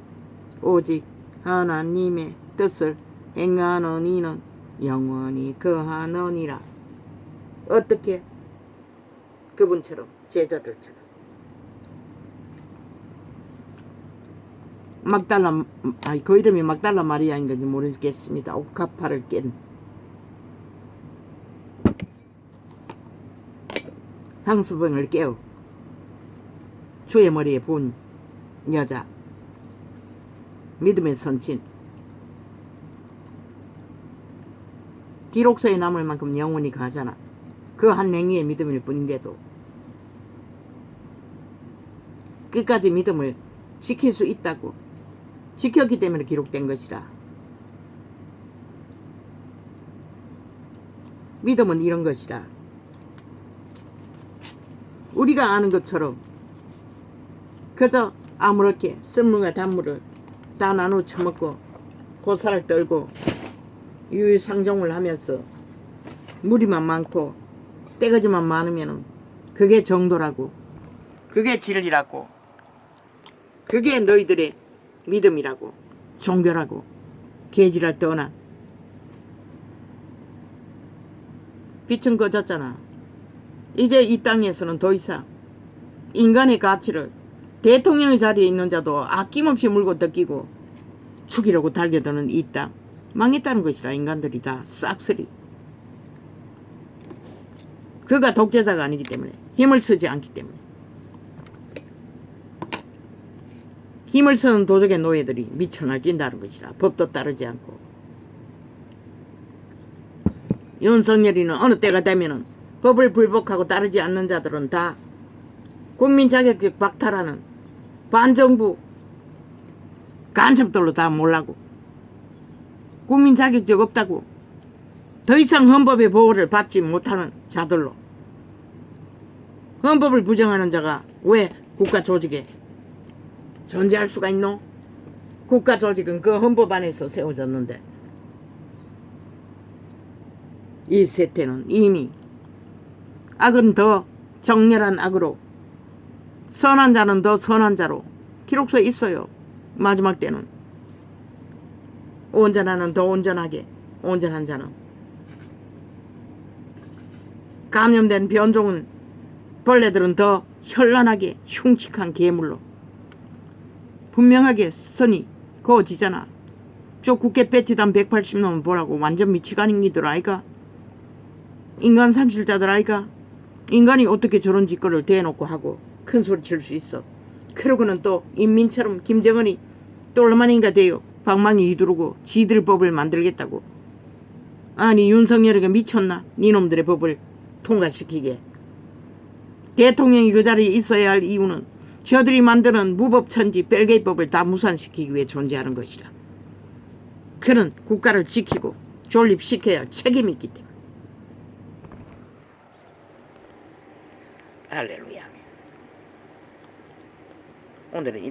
오직 하나님의 뜻을 행하는 이는 영원히 거하느니라. 어떻게? 그분처럼, 제자들처럼. 막달라, 그 이름이 막달라 마리아인 건지 모르겠습니다. 옥합파를 깬 향수병을 깨우 주의 머리에 부은 여자, 믿음의 선친. 기록서에 남을 만큼 영원히 가잖아. 그 한 행위의 믿음일 뿐인데도 끝까지 믿음을 지킬 수 있다고. 지켰기 때문에 기록된 것이라. 믿음은 이런 것이라. 우리가 아는 것처럼 그저 아무렇게 쓴물과 단물을 다 나눠 처먹고 고사를 떨고 유유상종을 하면서 무리만 많고 떼거지만 많으면 그게 정도라고. 그게 진리라고. 그게 너희들의 믿음이라고, 종교라고. 개지랄 떠나. 빛은 꺼졌잖아. 이제 이 땅에서는 더 이상 인간의 가치를 대통령의 자리에 있는 자도 아낌없이 물고 뜯기고 죽이려고 달겨드는 이 땅 망했다는 것이라. 인간들이 다 싹쓸이. 그가 독재자가 아니기 때문에, 힘을 쓰지 않기 때문에. 힘을 쓰는 도적의 노예들이 미쳐 날뛴다는 것이라. 법도 따르지 않고. 윤석열이는 어느 때가 되면은 법을 불복하고 따르지 않는 자들은 다 국민 자격증 박탈하는 반정부 간첩들로 다 몰라고. 국민 자격증 없다고. 더 이상 헌법의 보호를 받지 못하는 자들로. 헌법을 부정하는 자가 왜 국가 조직에 존재할 수가 있노? 국가 조직은 그 헌법 안에서 세워졌는데 이 세태는 이미 악은 더 정렬한 악으로, 선한 자는 더 선한 자로 기록서에 있어요. 마지막 때는 온전한은 더 온전하게, 온전한 자는. 감염된 변종은, 벌레들은 더 현란하게 흉측한 괴물로 분명하게 선이 그어지잖아. 저 국회 배치단 180놈 보라고. 완전 미치간인기들 아이가. 인간 상실자들 아이가. 인간이 어떻게 저런 짓거리를 대놓고 하고 큰 소리 칠 수 있어. 그러고는 또 인민처럼 김정은이 또 얼마나인가 돼요. 방망이 휘두르고 지들 법을 만들겠다고. 아니 윤석열이가 미쳤나? 니놈들의 법을 통과시키게. 대통령이 그 자리에 있어야 할 이유는 저들이 만드는 무법천지 벨게이법을 다 무산시키기 위해 존재하는 것이라. 그는 국가를 지키고 존립시켜야 할 책임이 있기 때문에. 할렐루야. 오늘은